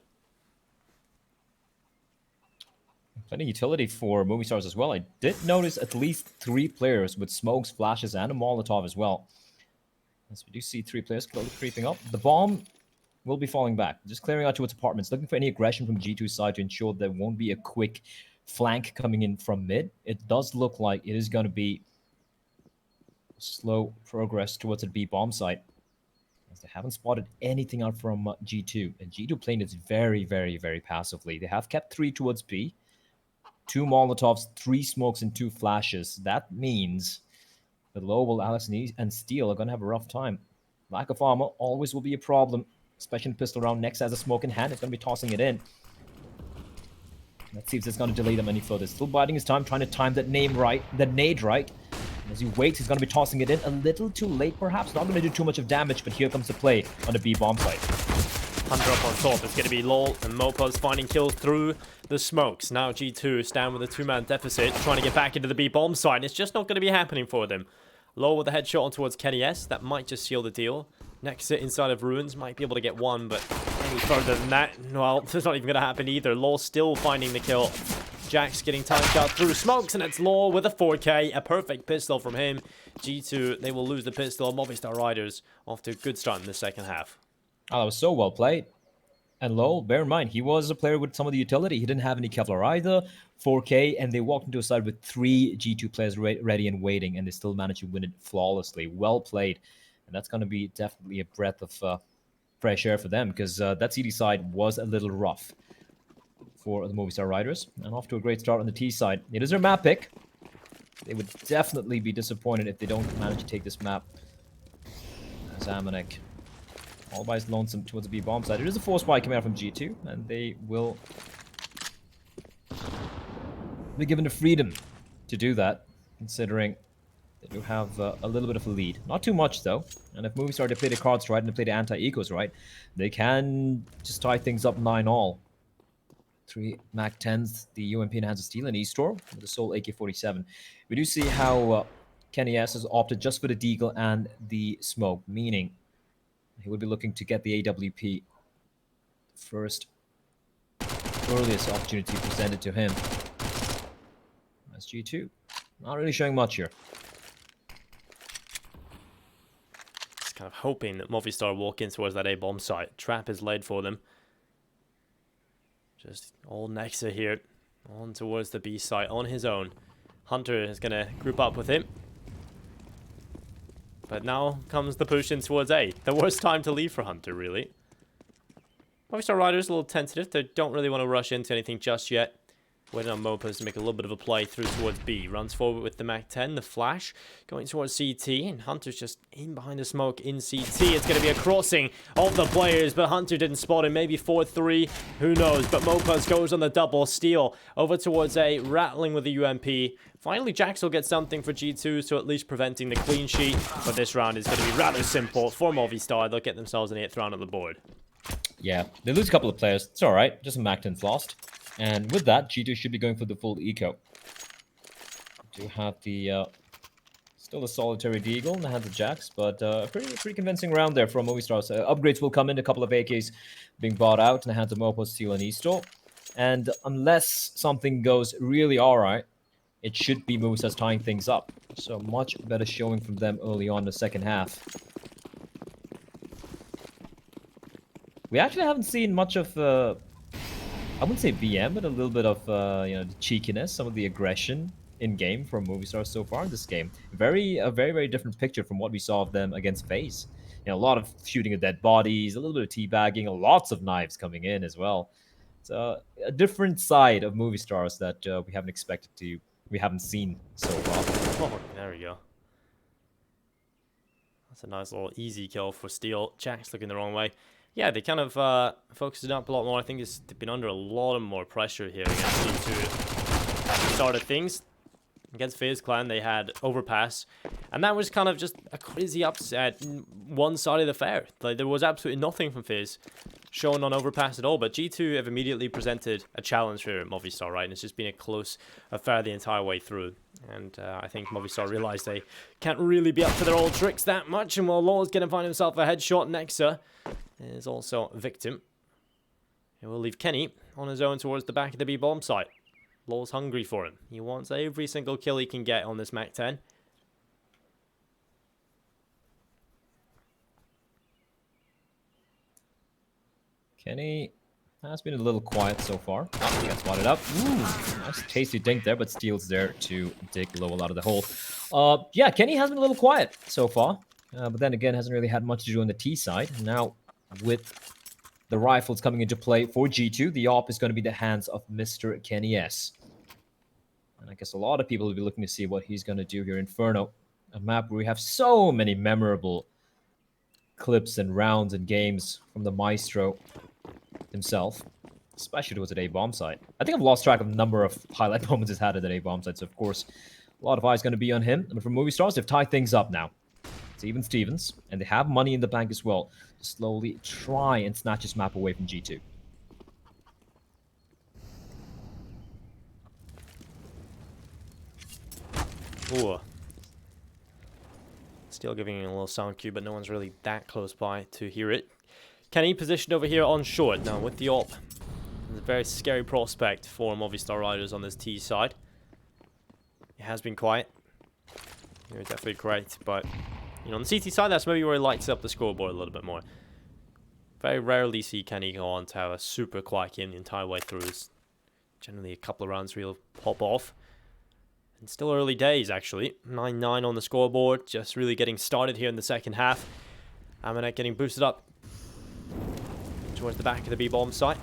Plenty of utility for Movistars as well. I did notice at least 3 players with smokes, flashes, and a Molotov as well. As we do see 3 players creeping up. The bomb will be falling back, just clearing out towards apartments, looking for any aggression from G2's side to ensure there won't be a quick flank coming in from mid. It does look like it is going to be slow progress towards the B Bombsight, as they haven't spotted anything out from G2. And G2 playing this very, very, very passively. They have kept 3 towards B, 2 Molotovs, 3 smokes, and 2 flashes. That means the Global, Alex, and Steel are going to have a rough time. Lack of armor always will be a problem especially in pistol round. Next has a smoke in hand. It's going to be tossing it in. Let's see if it's going to delay them any further. Still biding his time, trying to time that nade right. And as he waits, he's going to be tossing it in a little too late, perhaps. Not going to do too much of damage, but here comes the play on the B bomb site. Hunter up on top. It's going to be Lol and Mompos finding kills through the smokes. Now Jeetu stand with a 2-man deficit, trying to get back into the B bomb site. It's just not going to be happening for them. Lol with a headshot on towards Kenny S. That might just seal the deal. Next sit inside of Ruins. Might be able to get one, but any further than that, well, it's not even going to happen either. Lol still finding the kill. Jax getting time shot through smokes, and it's Lol with a 4K. A perfect pistol from him. G2, they will lose the pistol. Movistar Riders off to a good start in the second half. Oh, that was so well played. And Lol, bear in mind, he was a player with some of the utility. He didn't have any Kevlar either. 4K, and they walked into a side with 3 G2 players ready and waiting, and they still managed to win it flawlessly. Well played. And that's going to be definitely a breath of fresh air for them, because that CD side was a little rough for the Movistar Riders. And off to a great start on the T side. It is their map pick. They would definitely be disappointed if they don't manage to take this map. As Manic all by his lonesome towards the B bomb side. It is a force spy coming out from G2, and they will be given the freedom to do that, considering they do have a little bit of a lead. Not too much, though. And if Movistar, they play the cards right and they play the anti-ecos right, they can just tie things up 9-all. 3 Mac 10s, the UMP in hands of Steel and E-Store with the Soul AK-47. We do see how Kenny S has opted just for the Deagle and the Smoke, meaning he would be looking to get the AWP first earliest opportunity presented to him. That's G2. Not really showing much here. Just kind of hoping that Movistar walk in towards that A bomb site. Trap is laid for them. Just all Nexa here. On towards the B site on his own. Hunter is going to group up with him. But now comes the push in towards A. The worst time to leave for Hunter, really. Movistar Riders a little tentative. They don't really want to rush into anything just yet. Waiting on Mompos to make a little bit of a play through towards B. Runs forward with the Mac 10, the flash. Going towards CT, and Hunter's just in behind the smoke in CT. It's going to be a crossing of the players, but Hunter didn't spot him. Maybe 4-3, who knows. But Mompos goes on the double steal over towards A, rattling with the UMP. Finally, Jax will get something for G2, so at least preventing the clean sheet. But this round is going to be rather simple for Movistar. They'll get themselves an 8th round on the board. Yeah, they lose a couple of players. It's all right. Just a Mac 10 lost. And with that, Jeetu should be going for the full eco. Do have the still a solitary Deagle in the hands of Jax, but pretty convincing round there from Movistar. So upgrades will come in, a couple of AKs being bought out in the hands of Mompos, Steel, and Eastall. And unless something goes really alright, it should be Movistar's tying things up. So much better showing from them early on in the second half. We actually haven't seen much of I wouldn't say VM, but a little bit of the cheekiness, some of the aggression in game from Movistar so far in this game. A very different picture from what we saw of them against FaZe. A lot of shooting at dead bodies, a little bit of teabagging, lots of knives coming in as well. It's a different side of Movistars that we haven't seen so far. Oh, there we go. That's a nice little easy kill for Steel. Jax looking the wrong way. Yeah, they kind of focused it up a lot more. I think they've been under a lot of more pressure here against G2. Started things. Against FaZe Clan, they had Overpass. And that was kind of just a crazy upset one side of the fair. Like, there was absolutely nothing from FaZe shown on Overpass at all. But G2 have immediately presented a challenge here at Movistar, right? And it's just been a close affair the entire way through. And I think Movistar realized they can't really be up to their old tricks that much. And while Law's going to find himself a headshot, Nexa is also a victim. It will leave Kenny on his own towards the back of the B bomb site. Law's hungry for him. He wants every single kill he can get on this Mac 10. Kenny has been a little quiet so far. Oh, he got spotted up. Ooh, nice tasty dink there, but Steel's there to dig Lowell out of the hole. Yeah, Kenny has been a little quiet so far. But then again, hasn't really had much to do on the T side. Now, with the rifles coming into play for G2, the op is going to be the hands of Mr. Kenny S. And I guess a lot of people will be looking to see what he's going to do here. Inferno, a map where we have so many memorable clips and rounds and games from the maestro himself, especially towards the A Bombsight. I think I've lost track of the number of highlight moments he's had at the A Bombsight, so of course, a lot of eyes going to be on him. But for Movistars, they've tied things up now. It's even Stevens, and they have money in the bank as well to slowly try and snatch this map away from Jeetu. Ooh. Still giving it a little sound cue, but no one's really that close by to hear it. Kenny positioned over here on short. Now with the AWP. It's a very scary prospect for Movistar Riders on this T side. It has been quiet. You're definitely correct, but you know, on the CT side, that's maybe where he lights up the scoreboard a little bit more. Very rarely see Kenny go on to have a super quiet game the entire way through. It's generally a couple of rounds where he'll pop off. And still early days, actually. 9-9 on the scoreboard. Just really getting started here in the second half. Manic getting boosted up towards the back of the B-bomb site.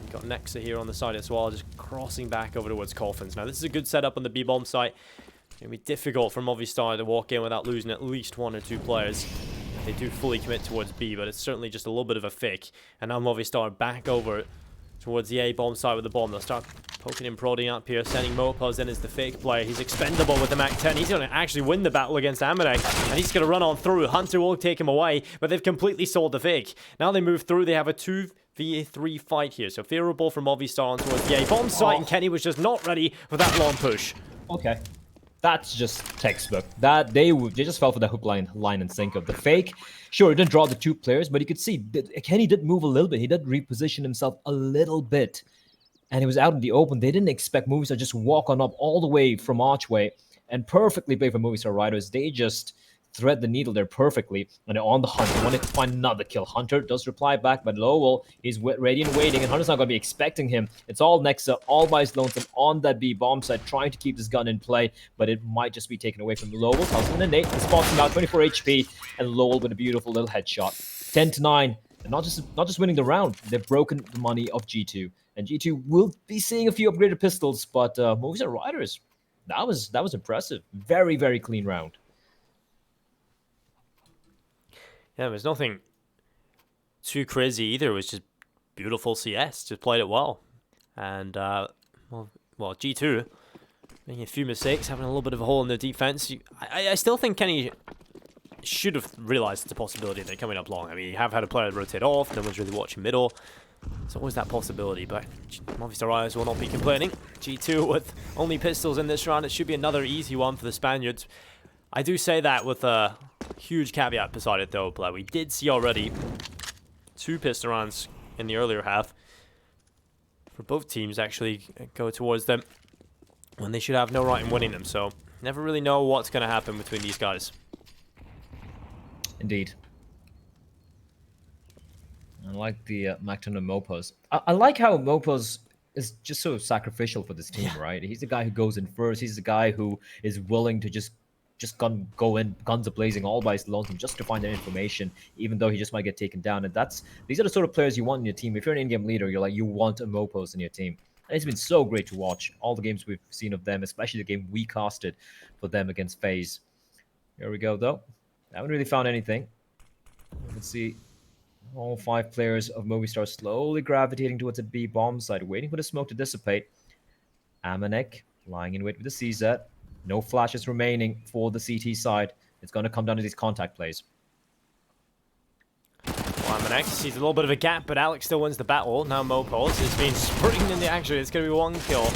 Got Nexa here on the side as well, just crossing back over towards Coffins. Now, this is a good setup on the B-bomb site. It's going to be difficult for Movistar to walk in without losing at least 1 or 2 players. They do fully commit towards B, but it's certainly just a little bit of a fake. And now Movistar back over towards the A-bomb site with the bomb. They'll start poking and prodding up here, sending Mompos in as the fake player. He's expendable with the Mac-10. He's going to actually win the battle against Manic, and he's going to run on through. Hunter will take him away, but they've completely sold the fake. Now they move through. They have a 2v3 fight here, so favorable for Movistar on towards the A-bomb site, and Kenny was just not ready for that long push. Okay. That's just textbook. That they just fell for the hook line and sinker. The fake, sure, he didn't draw the 2 players, but you could see Kenny did move a little bit. He did reposition himself a little bit, and he was out in the open. They didn't expect Movistar to just walk on up all the way from Archway and perfectly play for Movistar Riders. They just thread the needle there perfectly, and they're on the hunt. They wanted to find another kill. Hunter does reply back, but Lowell is ready and waiting, and Hunter's not going to be expecting him. It's all Nexa, all by his lonesome on that B bomb side, trying to keep this gun in play, but it might just be taken away from Lowell. Husband and Nate, he spots him out, 24 HP, and Lowell with a beautiful little headshot. 10-9, and not just winning the round, they've broken the money of Jeetu, and Jeetu will be seeing a few upgraded pistols, but Movistar Riders, that was impressive. Very, very clean round. Yeah, there was nothing too crazy either. It was just beautiful CS. Just played it well. And, well, G2 making a few mistakes, having a little bit of a hole in their defense. I still think Kenny should have realized it's a possibility they're coming up long. I mean, you have had a player rotate off. No one's really watching middle. There's always that possibility, but Movistar Riders will not be complaining. G2 with only pistols in this round. It should be another easy one for the Spaniards. I do say that with a huge caveat beside it, though, but we did see already 2 pistol rounds in the earlier half for both teams actually go towards them when they should have no right in winning them. So never really know what's going to happen between these guys. Indeed. I like the Mac-10 and Mompos. I like how Mompos is just so sacrificial for this team, right? He's the guy who goes in first. He's the guy who is willing to just go in guns a-blazing all by his lonesome just to find that information, even though he just might get taken down. And these are the sort of players you want in your team. If you're an in-game leader, you want a Mompos in your team. And it's been so great to watch all the games we've seen of them, especially the game we casted for them against FaZe. Here we go, though. Haven't really found anything. You can see all 5 players of Movistar slowly gravitating towards a B bomb side, waiting for the smoke to dissipate. Manic lying in wait with the CZ. No flashes remaining for the CT side. It's going to come down to these contact plays. Manic sees a little bit of a gap, but Alex still wins the battle. Now Mompos is being springed in the action. It's going to be 1 kill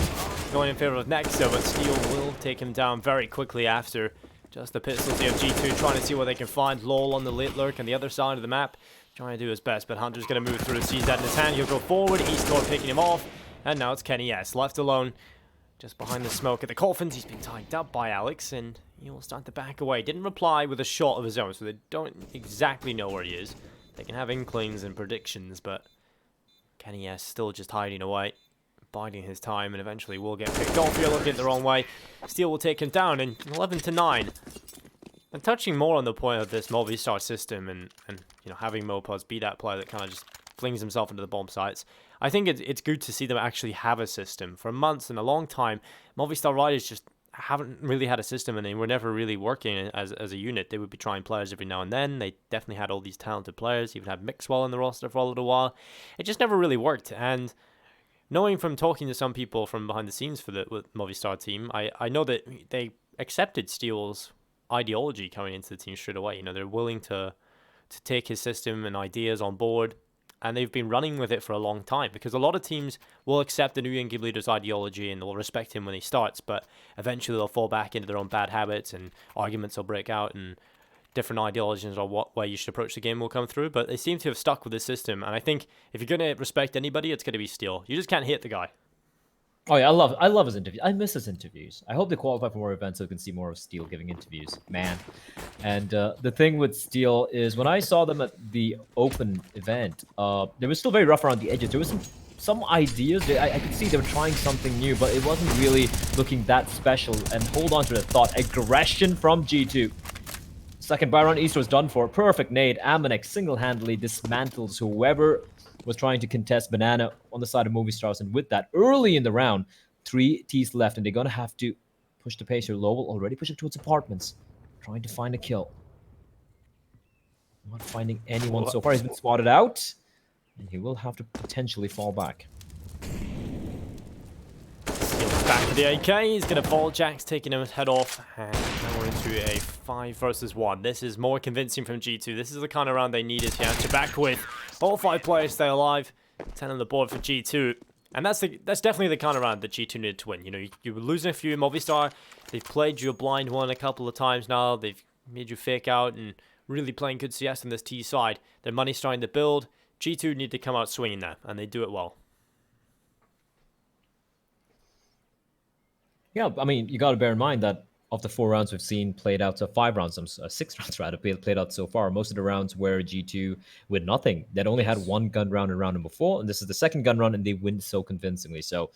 going in favor of Nexa, but Steel will take him down very quickly after. Just the pistols here of G2 trying to see what they can find. Lol on the late lurk on the other side of the map. Trying to do his best, but Hunter's going to move through. Sees that in his hand. He'll go forward. Eastcore picking him off. And now it's Kenny S. Left alone. Just behind the smoke at the coffins. He's been tied up by Alex, and he will start to back away. Didn't reply with a shot of his own, so they don't exactly know where he is. They can have inklings and predictions, but Kenny S. still just hiding away, biding his time, and eventually will get picked off here, looking the wrong way. Steel will take him down in 11-9. And touching more on the point of this Movistar system and you know, having Mompos be that player that kind of just flings himself into the bomb sites. I think it's good to see them actually have a system. For months and a long time, Movistar Riders just haven't really had a system, and they were never really working as a unit. They would be trying players every now and then. They definitely had all these talented players. Even had Mixwell in the roster for a little while. It just never really worked. And knowing from talking to some people from behind the scenes for the Movistar team, I know that they accepted Steele's ideology coming into the team straight away. You know, they're willing to take his system and ideas on board. And they've been running with it for a long time, because a lot of teams will accept the new in-game leader's ideology and they'll respect him when he starts, but eventually they'll fall back into their own bad habits and arguments will break out and different ideologies on what way you should approach the game will come through. But they seem to have stuck with this system, and I think if you're going to respect anybody, it's going to be Steele. You just can't hit the guy. Oh yeah, I love his interviews. I miss his interviews. I hope they qualify for more events so we can see more of Steele giving interviews. Man. And the thing with Steele is when I saw them at the open event, they were still very rough around the edges. There was some ideas. I could see they were trying something new, but it wasn't really looking that special. And hold on to the thought. Aggression from Jeetu. Second buy round Easter was done for. Perfect nade. Manic single-handedly dismantles whoever was trying to contest Banana on the side of Movistars, and with that, early in the round, 3 Ts left, and they're going to have to push the pace here. Lowell already pushing towards apartments, trying to find a kill. Not finding anyone so far. He's been spotted out, and he will have to potentially fall back. Back to the AK, he's going to fall. Jack's taking his head off, and now we're into a 5 versus 1. This is more convincing from G2. This is the kind of round they needed to answer back with. All 5 players stay alive. 10 on the board for G2. And that's definitely the kind of round that G2 needed to win. You know, you were losing a few in Movistar. They've played you a blind one a couple of times now. They've made you fake out and really playing good CS on this T side. Their money's starting to build. G2 need to come out swinging that, and they do it well. Yeah, I mean, you got to bear in mind that of the 4 rounds we've seen played out, so 5 rounds, 6 rounds rather, played out so far. Most of the rounds were G2 with nothing. They'd only had 1 gun round in round number 4, and this is the 2nd gun round, and they win so convincingly. So,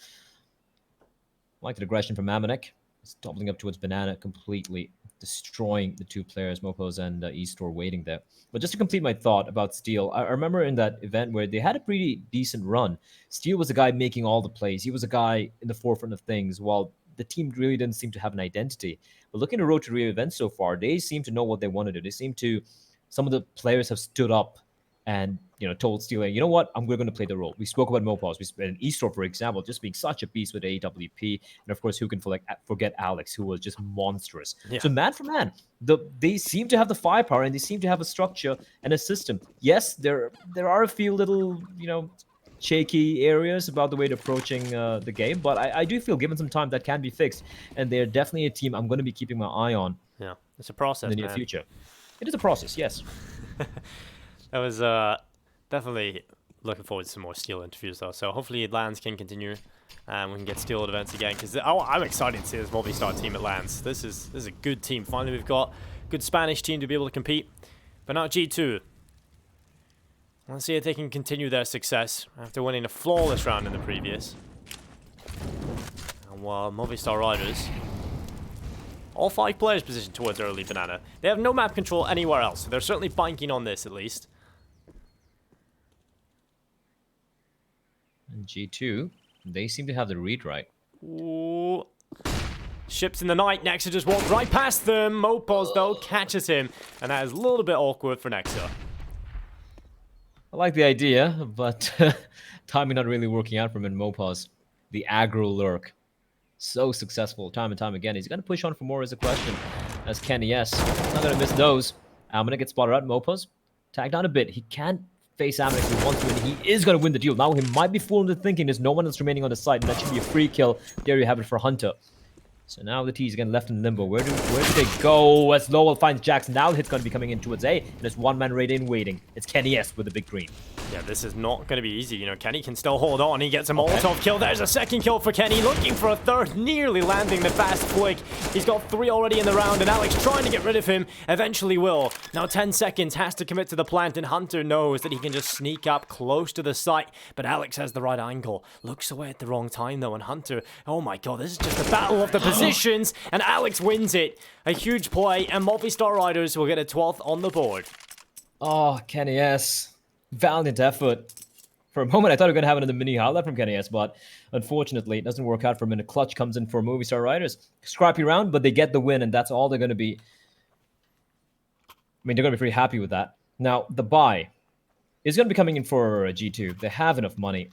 like the aggression from Manic, it's doubling up towards Banana, completely destroying the 2 players, Mompos and Eastor, waiting there. But just to complete my thought about Steele, I remember in that event where they had a pretty decent run. Steele was the guy making all the plays. He was a guy in the forefront of things, while the team really didn't seem to have an identity. But looking at Road to Rio events so far, they seem to know what they want to do. They seem to, some of the players have stood up and, you know, told Steele, you know what, we're going to play the role. We spoke about Mompos. We spent Eastor, for example, just being such a beast with AWP. And of course, who can forget Alex, who was just monstrous. Yeah. So man for man, they seem to have the firepower and they seem to have a structure and a system. Yes, there are a few little, you know, shaky areas about the way they're approaching the game, but I do feel given some time that can be fixed, and they're definitely a team I'm going to be keeping my eye on. Yeah, it's a process in the near future. It is a process, yes. That was definitely looking forward to some more Steel interviews though, so hopefully LANs can continue and we can get Steel events again, because I'm excited to see this Movistar team at LANs. This is a good team. Finally we've got a good Spanish team to be able to compete. But now G2, let's see if they can continue their success after winning a flawless round in the previous. And while Movistar Riders, all 5 players positioned towards early Banana. They have no map control anywhere else, so they're certainly banking on this at least. And G2, they seem to have the read right. Ooh. Ships in the night. Nexa just walked right past them. Mompos, though, catches him. And that is a little bit awkward for Nexa. I like the idea, but timing not really working out for him in Mompos. The aggro lurk. So successful time and time again. He's going to push on for more is a question. As Kenny, yes. Not going to miss those. Amina gets spotted out. Mompos tagged down a bit. He can't face Amina if he wants to, and he is going to win the deal. Now he might be fooled into thinking there's no one else remaining on the site, and that should be a free kill. There you have it for Hunter. So now the T's again left in limbo. Where do they go? As Lowell finds Jax. Now the hit's going to be coming in towards A. And there's one man right in waiting. It's Kenny S with the big green. Yeah, this is not going to be easy. You know, Kenny can still hold on. He gets a Molotov kill. There's a second kill for Kenny. Looking for a third. Nearly landing the fast flick. He's got 3 already in the round. And Alex trying to get rid of him. Eventually will. Now 10 seconds. Has to commit to the plant. And Hunter knows that he can just sneak up close to the site. But Alex has the right angle. Looks away at the wrong time though. And Hunter, oh my god, this is just a battle of the positions. And Alex wins it. A huge play. And Movistar Riders will get a 12th on the board. Oh, Kenny S. Valiant effort For a moment, I thought we were going to have another mini highlight from KNS, but unfortunately, it doesn't work out for a minute. Clutch comes in for Movistar Riders. Scrappy round, but they get the win, and that's all they're going to be. I mean, they're going to be pretty happy with that. Now, the buy is going to be coming in for G2. They have enough money.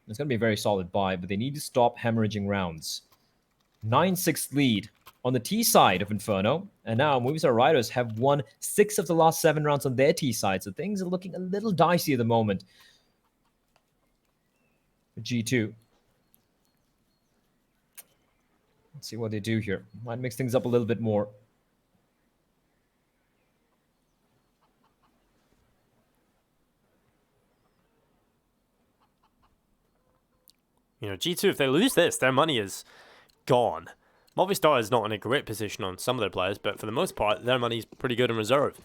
It's going to be a very solid buy, but they need to stop hemorrhaging rounds. 9-6 lead on the T side of Inferno, and now Movistar Riders have won 6 of the last 7 rounds on their T side, so things are looking a little dicey at the moment. G2. Let's see what they do here. Might mix things up a little bit more. You know, G2, if they lose this, their money is gone. Movistar is not in a great position on some of their players, but for the most part, their money's pretty good in reserve.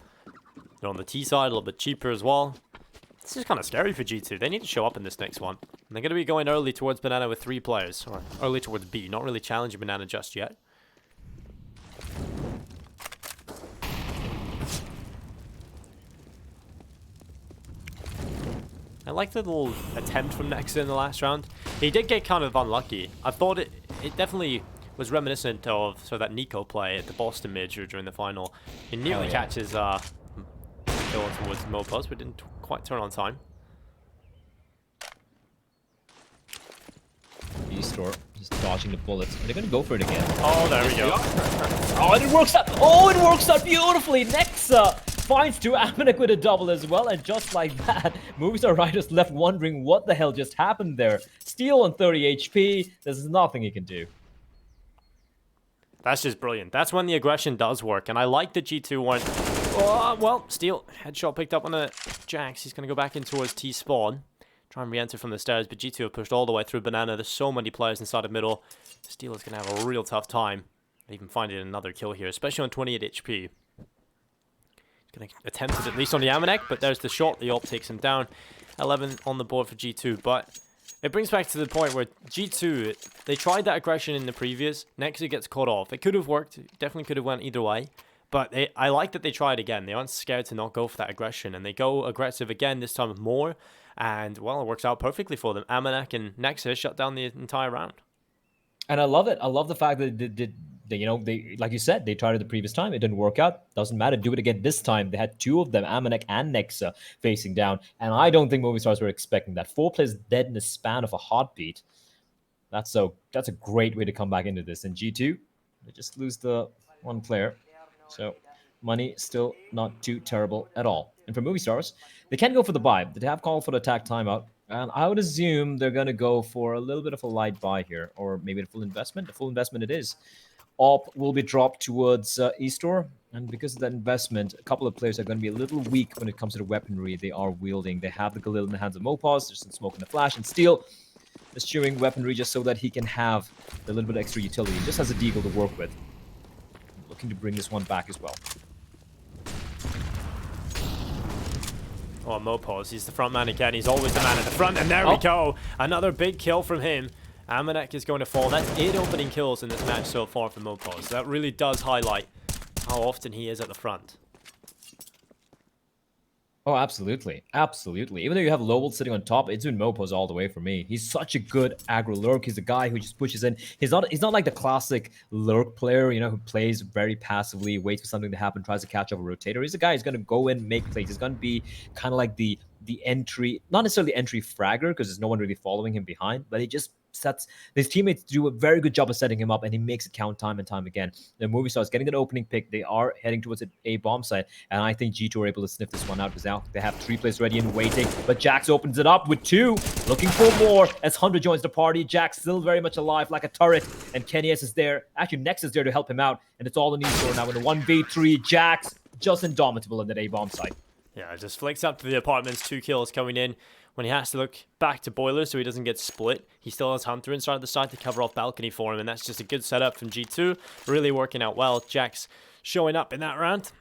They're on the T side, a little bit cheaper as well. This is kind of scary for G2. They need to show up in this next one. And they're going to be going early towards Banana with 3 players. Or early towards B. Not really challenging Banana just yet. I like the little attempt from Nexa in the last round. He did get kind of unlucky. I thought it definitely was reminiscent of that Nico play at the Boston Major during the final. He nearly catches kill towards Mompos, but didn't quite turn on time. E-Store just dodging the bullets. Are they going to go for it again? Oh, there we go. Oh, and it works out. Oh, it works out beautifully. Nexa finds 2 Manic with a double as well, and just like that, Movistar Riders left wondering what the hell just happened there. Steel on 30 HP. There's nothing he can do. That's just brilliant. That's when the aggression does work, and I like the G2 one. Oh, well, Steel. Headshot picked up on the Jax. He's going to go back in towards T-spawn. Try and re-enter from the stairs, but G2 have pushed all the way through Banana. There's so many players inside of middle. Steel is going to have a real tough time even finding another kill here, especially on 28 HP. He's going to attempt it at least on the Amanek, but there's the shot. The ult takes him down. 11 on the board for G2, but it brings back to the point where G2, they tried that aggression in the previous. Next it gets caught off. It could have worked. It definitely could have went either way. But I like that they tried again. They aren't scared to not go for that aggression. And they go aggressive again, this time more. And, well, it works out perfectly for them. Amanek and Nexa shut down the entire round. And I love it. I love the fact that they like you said, they tried it the previous time. It didn't work out. Doesn't matter. Do it again this time. They had 2 of them, Amanek and Nexa, facing down. And I don't think Movistars were expecting that. 4 players dead in the span of a heartbeat. That's a great way to come back into this. And G2, they just lose the 1 player. So money still not too terrible at all. And for Movistars, they can go for the buy. They have called for the attack timeout. And I would assume they're going to go for a little bit of a light buy here. Or maybe a full investment. A full investment it is. AWP will be dropped towards E-Store. And because of that investment, a couple of players are going to be a little weak when it comes to the weaponry they are wielding. They have the Galil in the hands of Mompos. There's some smoke in the flash. And Steel is chewing weaponry just so that he can have a little bit extra utility. He just has a deagle to work with. Looking to bring this one back as well. Oh, Mompos, he's the front man again. He's always the man at the front, and there we go. Another big kill from him. Amanek is going to fall. That's 8 opening kills in this match so far for Mompos. That really does highlight how often he is at the front. Oh, absolutely. Absolutely. Even though you have Lowell sitting on top, it's been Mompos all the way for me. He's such a good aggro lurk. He's a guy who just pushes in. He's not like the classic lurk player, you know, who plays very passively, waits for something to happen, tries to catch up a rotator. He's a guy who's going to go in, make plays. He's going to be kind of like the entry, not necessarily entry fragger, because there's no one really following him behind, but he just sets his teammates do a very good job of setting him up, and he makes it count time and time again. The Movistar is getting an opening pick. They are heading towards a bomb site, and I think Jeetu are able to sniff this one out because now they have 3 players ready and waiting. But Jax opens it up with 2, looking for more as Hunter joins the party. Jax still very much alive like a turret, and Kenny S is there. Actually, Nex is there to help him out, and it's all in E-Store now in the 1v3. Jax just indomitable in that A bomb site. Yeah, just flicks up to the apartments. 2 kills coming in. When he has to look back to Boiler so he doesn't get split, he still has Hunter inside the side to cover off balcony for him, and that's just a good setup from G2. Really working out well. Jax showing up in that round.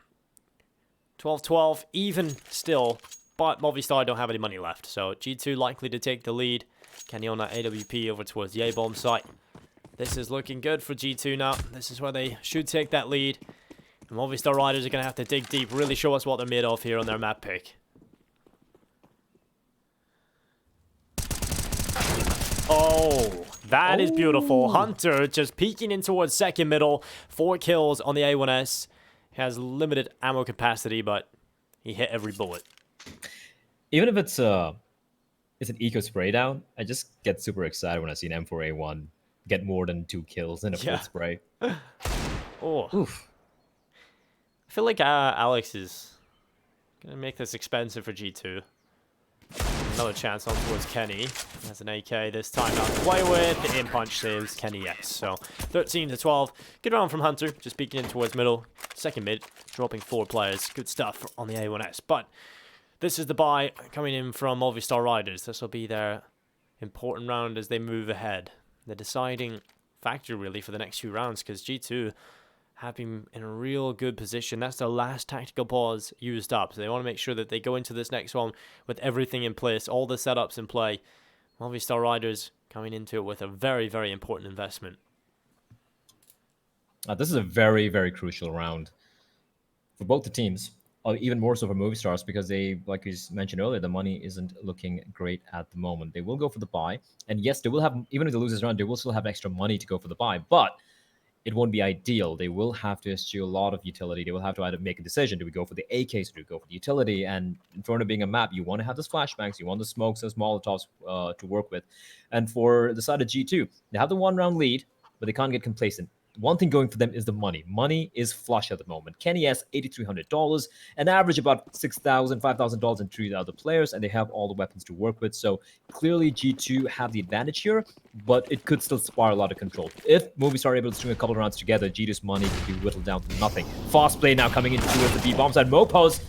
12-12, even still, but Movistar don't have any money left, so G2 likely to take the lead. Kenny on that AWP over towards the A-bomb site. This is looking good for G2 now. This is where they should take that lead. And Movistar Riders are going to have to dig deep, really show us what they're made of here on their map pick. Oh, that is beautiful. Hunter just peeking in towards second middle. 4 kills on the A1S. He has limited ammo capacity, but he hit every bullet. Even if it's an eco spray down, I just get super excited when I see an M4A1 get more than 2 kills in a full spray. Oh. Oof. I feel like Alex is going to make this expensive for Jeetu. Another chance on towards Kenny. Has an AK this time now to play with. The in punch saves Kenny, yes. So 13 to 12. Good round from Hunter. Just peeking in towards middle. Second mid. Dropping 4 players. Good stuff on the A1S. But this is the buy coming in from Movistar Riders. This will be their important round as they move ahead. The deciding factor really for the next few rounds, because G2 have been in a real good position. That's their last tactical pause used up. So they want to make sure that they go into this next one with everything in place, all the setups in play. Movistar Riders coming into it with a very, very important investment. This is a very, very crucial round for both the teams. Even more so for Movistars, because they, like you mentioned earlier, the money isn't looking great at the moment. They will go for the buy. And yes, they will have, even if they lose this round, they will still have extra money to go for the buy. But it won't be ideal. They will have to eschew a lot of utility. They will have to either make a decision. Do we go for the AKs or do we go for the utility? And Inferno being a map, you want to have those flashbangs. You want the smokes and Molotovs to work with. And for the side of G2, they have the 1-round lead, but they can't get complacent. One thing going for them is the money. Money is flush at the moment. Kenny has $8,300, an average about $6,000, $5,000 in 3 other players, and they have all the weapons to work with. So clearly G2 have the advantage here, but it could still spiral out of control. If Movistar are able to string a couple of rounds together, G2's money could be whittled down to nothing. Fast play now coming into towards the B bomb side. Mompos,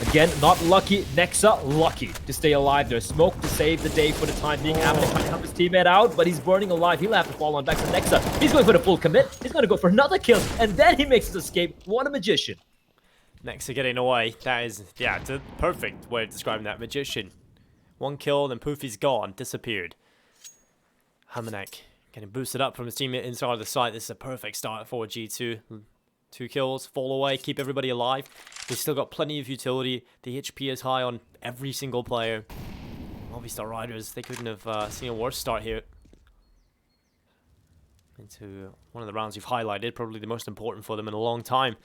again, not lucky. Nexa, lucky to stay alive. There's smoke to save the day for the time being. Having to help his teammate out, but he's burning alive. He'll have to fall on back to Nexa. He's going for the full commit. He's going to go for another kill, and then he makes his escape. What a magician. Nexa getting away. That is, yeah, it's a perfect way of describing that. Magician. 1 kill, then Poofy's gone. Disappeared. Manic getting boosted up from his teammate inside the site. This is a perfect start for G2. 2 kills, fall away, keep everybody alive. They've still got plenty of utility. The HP is high on every single player. Movistar Riders, they couldn't have seen a worse start here. Into one of the rounds you've highlighted, probably the most important for them in a long time.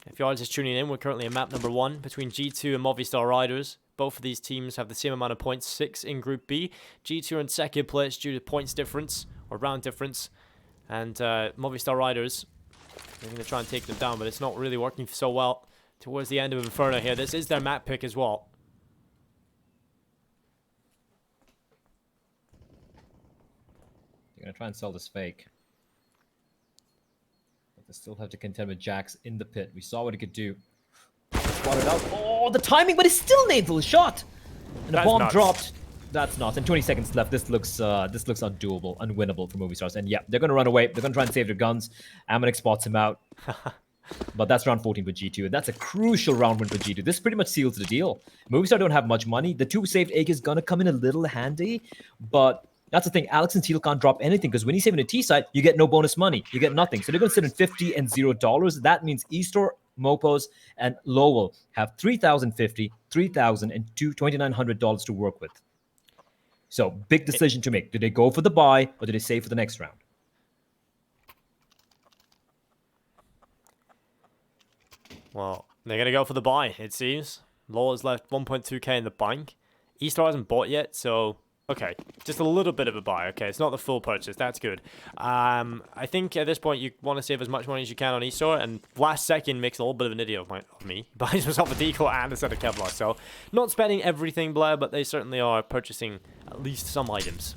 If you are just tuning in, we're currently in map number 1 between G2 and Movistar Riders. Both of these teams have the same amount of points, 6 in Group B. G2 are in second place due to points difference, or round difference. And Movistar Riders, they're going to try and take them down, but it's not really working so well towards the end of Inferno here. This is their map pick as well. They're going to try and sell this fake. But they still have to contend with Jax in the pit. We saw what he could do. Spotted out. Oh, the timing, but it's still nailed the shot. And the bomb dropped. That's not. And 20 seconds left. This looks undoable, unwinnable for Movistars. And yeah, they're going to run away. They're going to try and save their guns. Manic spots him out. But that's round 14 for G2. And that's a crucial round win for G2. This pretty much seals the deal. Movistar don't have much money. The 2 saved AK is going to come in a little handy. But that's the thing. Alex and Teal can't drop anything, because when you save in a T side, you get no bonus money. You get nothing. So they're going to sit in $50 and $0. That means Eastor, Mompos, and Lowell have $3,050, $3,000, and $2,900 to work with. So, big decision to make. Do they go for the buy, or do they save for the next round? Well, they're going to go for the buy, it seems. Lowell has left 1.2k in the bank. Eastar hasn't bought yet, so... Okay, just a little bit of a buy. Okay, it's not the full purchase. That's good. I think at this point you want to save as much money as you can on eStore, and last second makes a little bit of an idiot of me. Buys himself a decoy and a set of Kevlar. So, not spending everything, Blair, but they certainly are purchasing at least some items.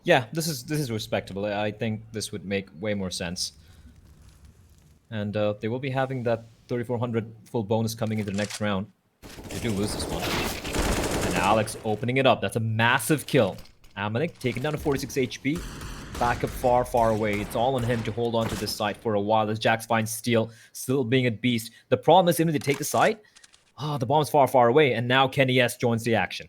Yeah, this is respectable. I think this would make way more sense. And they will be having that 3,400 full bonus coming into the next round. They do lose this one. And Alex opening it up. That's a massive kill. Manic taken down to 46 HP. Back up far, far away. It's all on him to hold on to this site for a while as Jax finds Steel, still being a beast. The problem is, even if they take the site, the bomb's far, far away. And now Kenny S joins the action.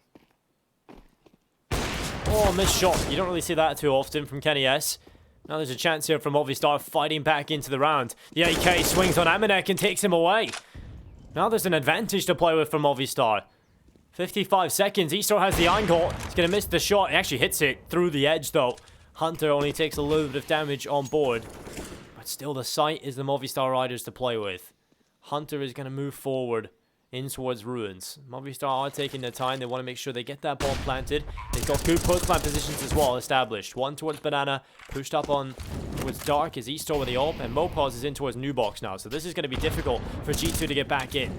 Oh, missed shot. You don't really see that too often from Kenny S. Now there's a chance here from Movistar fighting back into the round. The AK swings on Manic and takes him away. Now there's an advantage to play with for Movistar. 55 seconds. Eastro has the angle. He's going to miss the shot. He actually hits it through the edge, though. Hunter only takes a little bit of damage on board. But still, the site is the Movistar Riders to play with. Hunter is going to move forward in towards Ruins. Movistar are taking their time. They want to make sure they get that bomb planted. They've got good post-plant positions as well established. One towards Banana, pushed up on towards Dark as Eastro with the ult, and Mompos is in towards New Box now. So this is going to be difficult for Jeetu to get back in.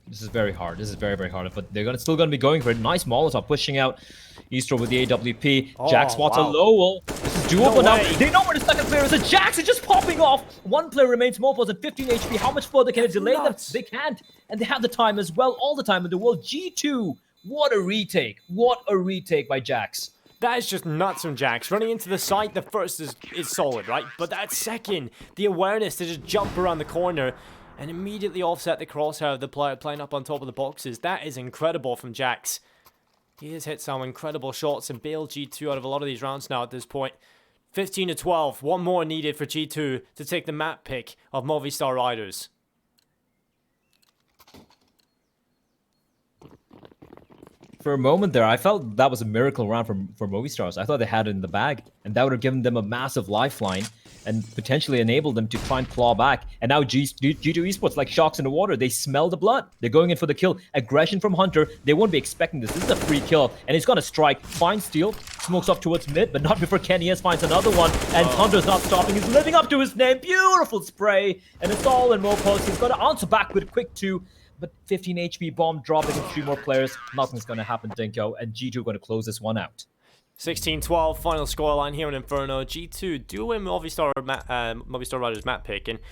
This is very hard. This is very, very hard. But they're still going to be going for it. Nice Molotov pushing out Eastro with the AWP. Oh, Jax spots a Lowell. This is doable now. They know where the second player is. Jax is just popping off. One player remains. Mompos at 15 HP. How much further can it delay them? They can't. And they have the time as well. All the time in the world. G2. What a retake. What a retake by Jax. That is just nuts from Jax. Running into the site, the first is solid, right? But that second, the awareness to just jump around the corner and immediately offset the crosshair of the player playing up on top of the boxes. That is incredible from Jax. He has hit some incredible shots and bailed G2 out of a lot of these rounds now at this point. 15 to 12. One more needed for G2 to take the map pick of Movistar Riders. For a moment there, I felt that was a miracle round for Movistars. I thought they had it in the bag, and that would have given them a massive lifeline and potentially enabled them to try and claw back. And now G2 Esports, like sharks in the water, they smell the blood. They're going in for the kill. Aggression from Hunter. They won't be expecting this. This is a free kill, and he's going to strike. Finds steal, smokes up towards mid, but not before Kenny finds another one. And Hunter's not stopping. He's living up to his name. Beautiful spray, and it's all in Mompos. He's going to answer back with a quick 2. But 15 HP bomb dropping in 3 more players. Nothing's going to happen, Dinko. And G2 going to close this one out. 16-12, final scoreline here in Inferno. G2 do win Movistar Riders map pick, and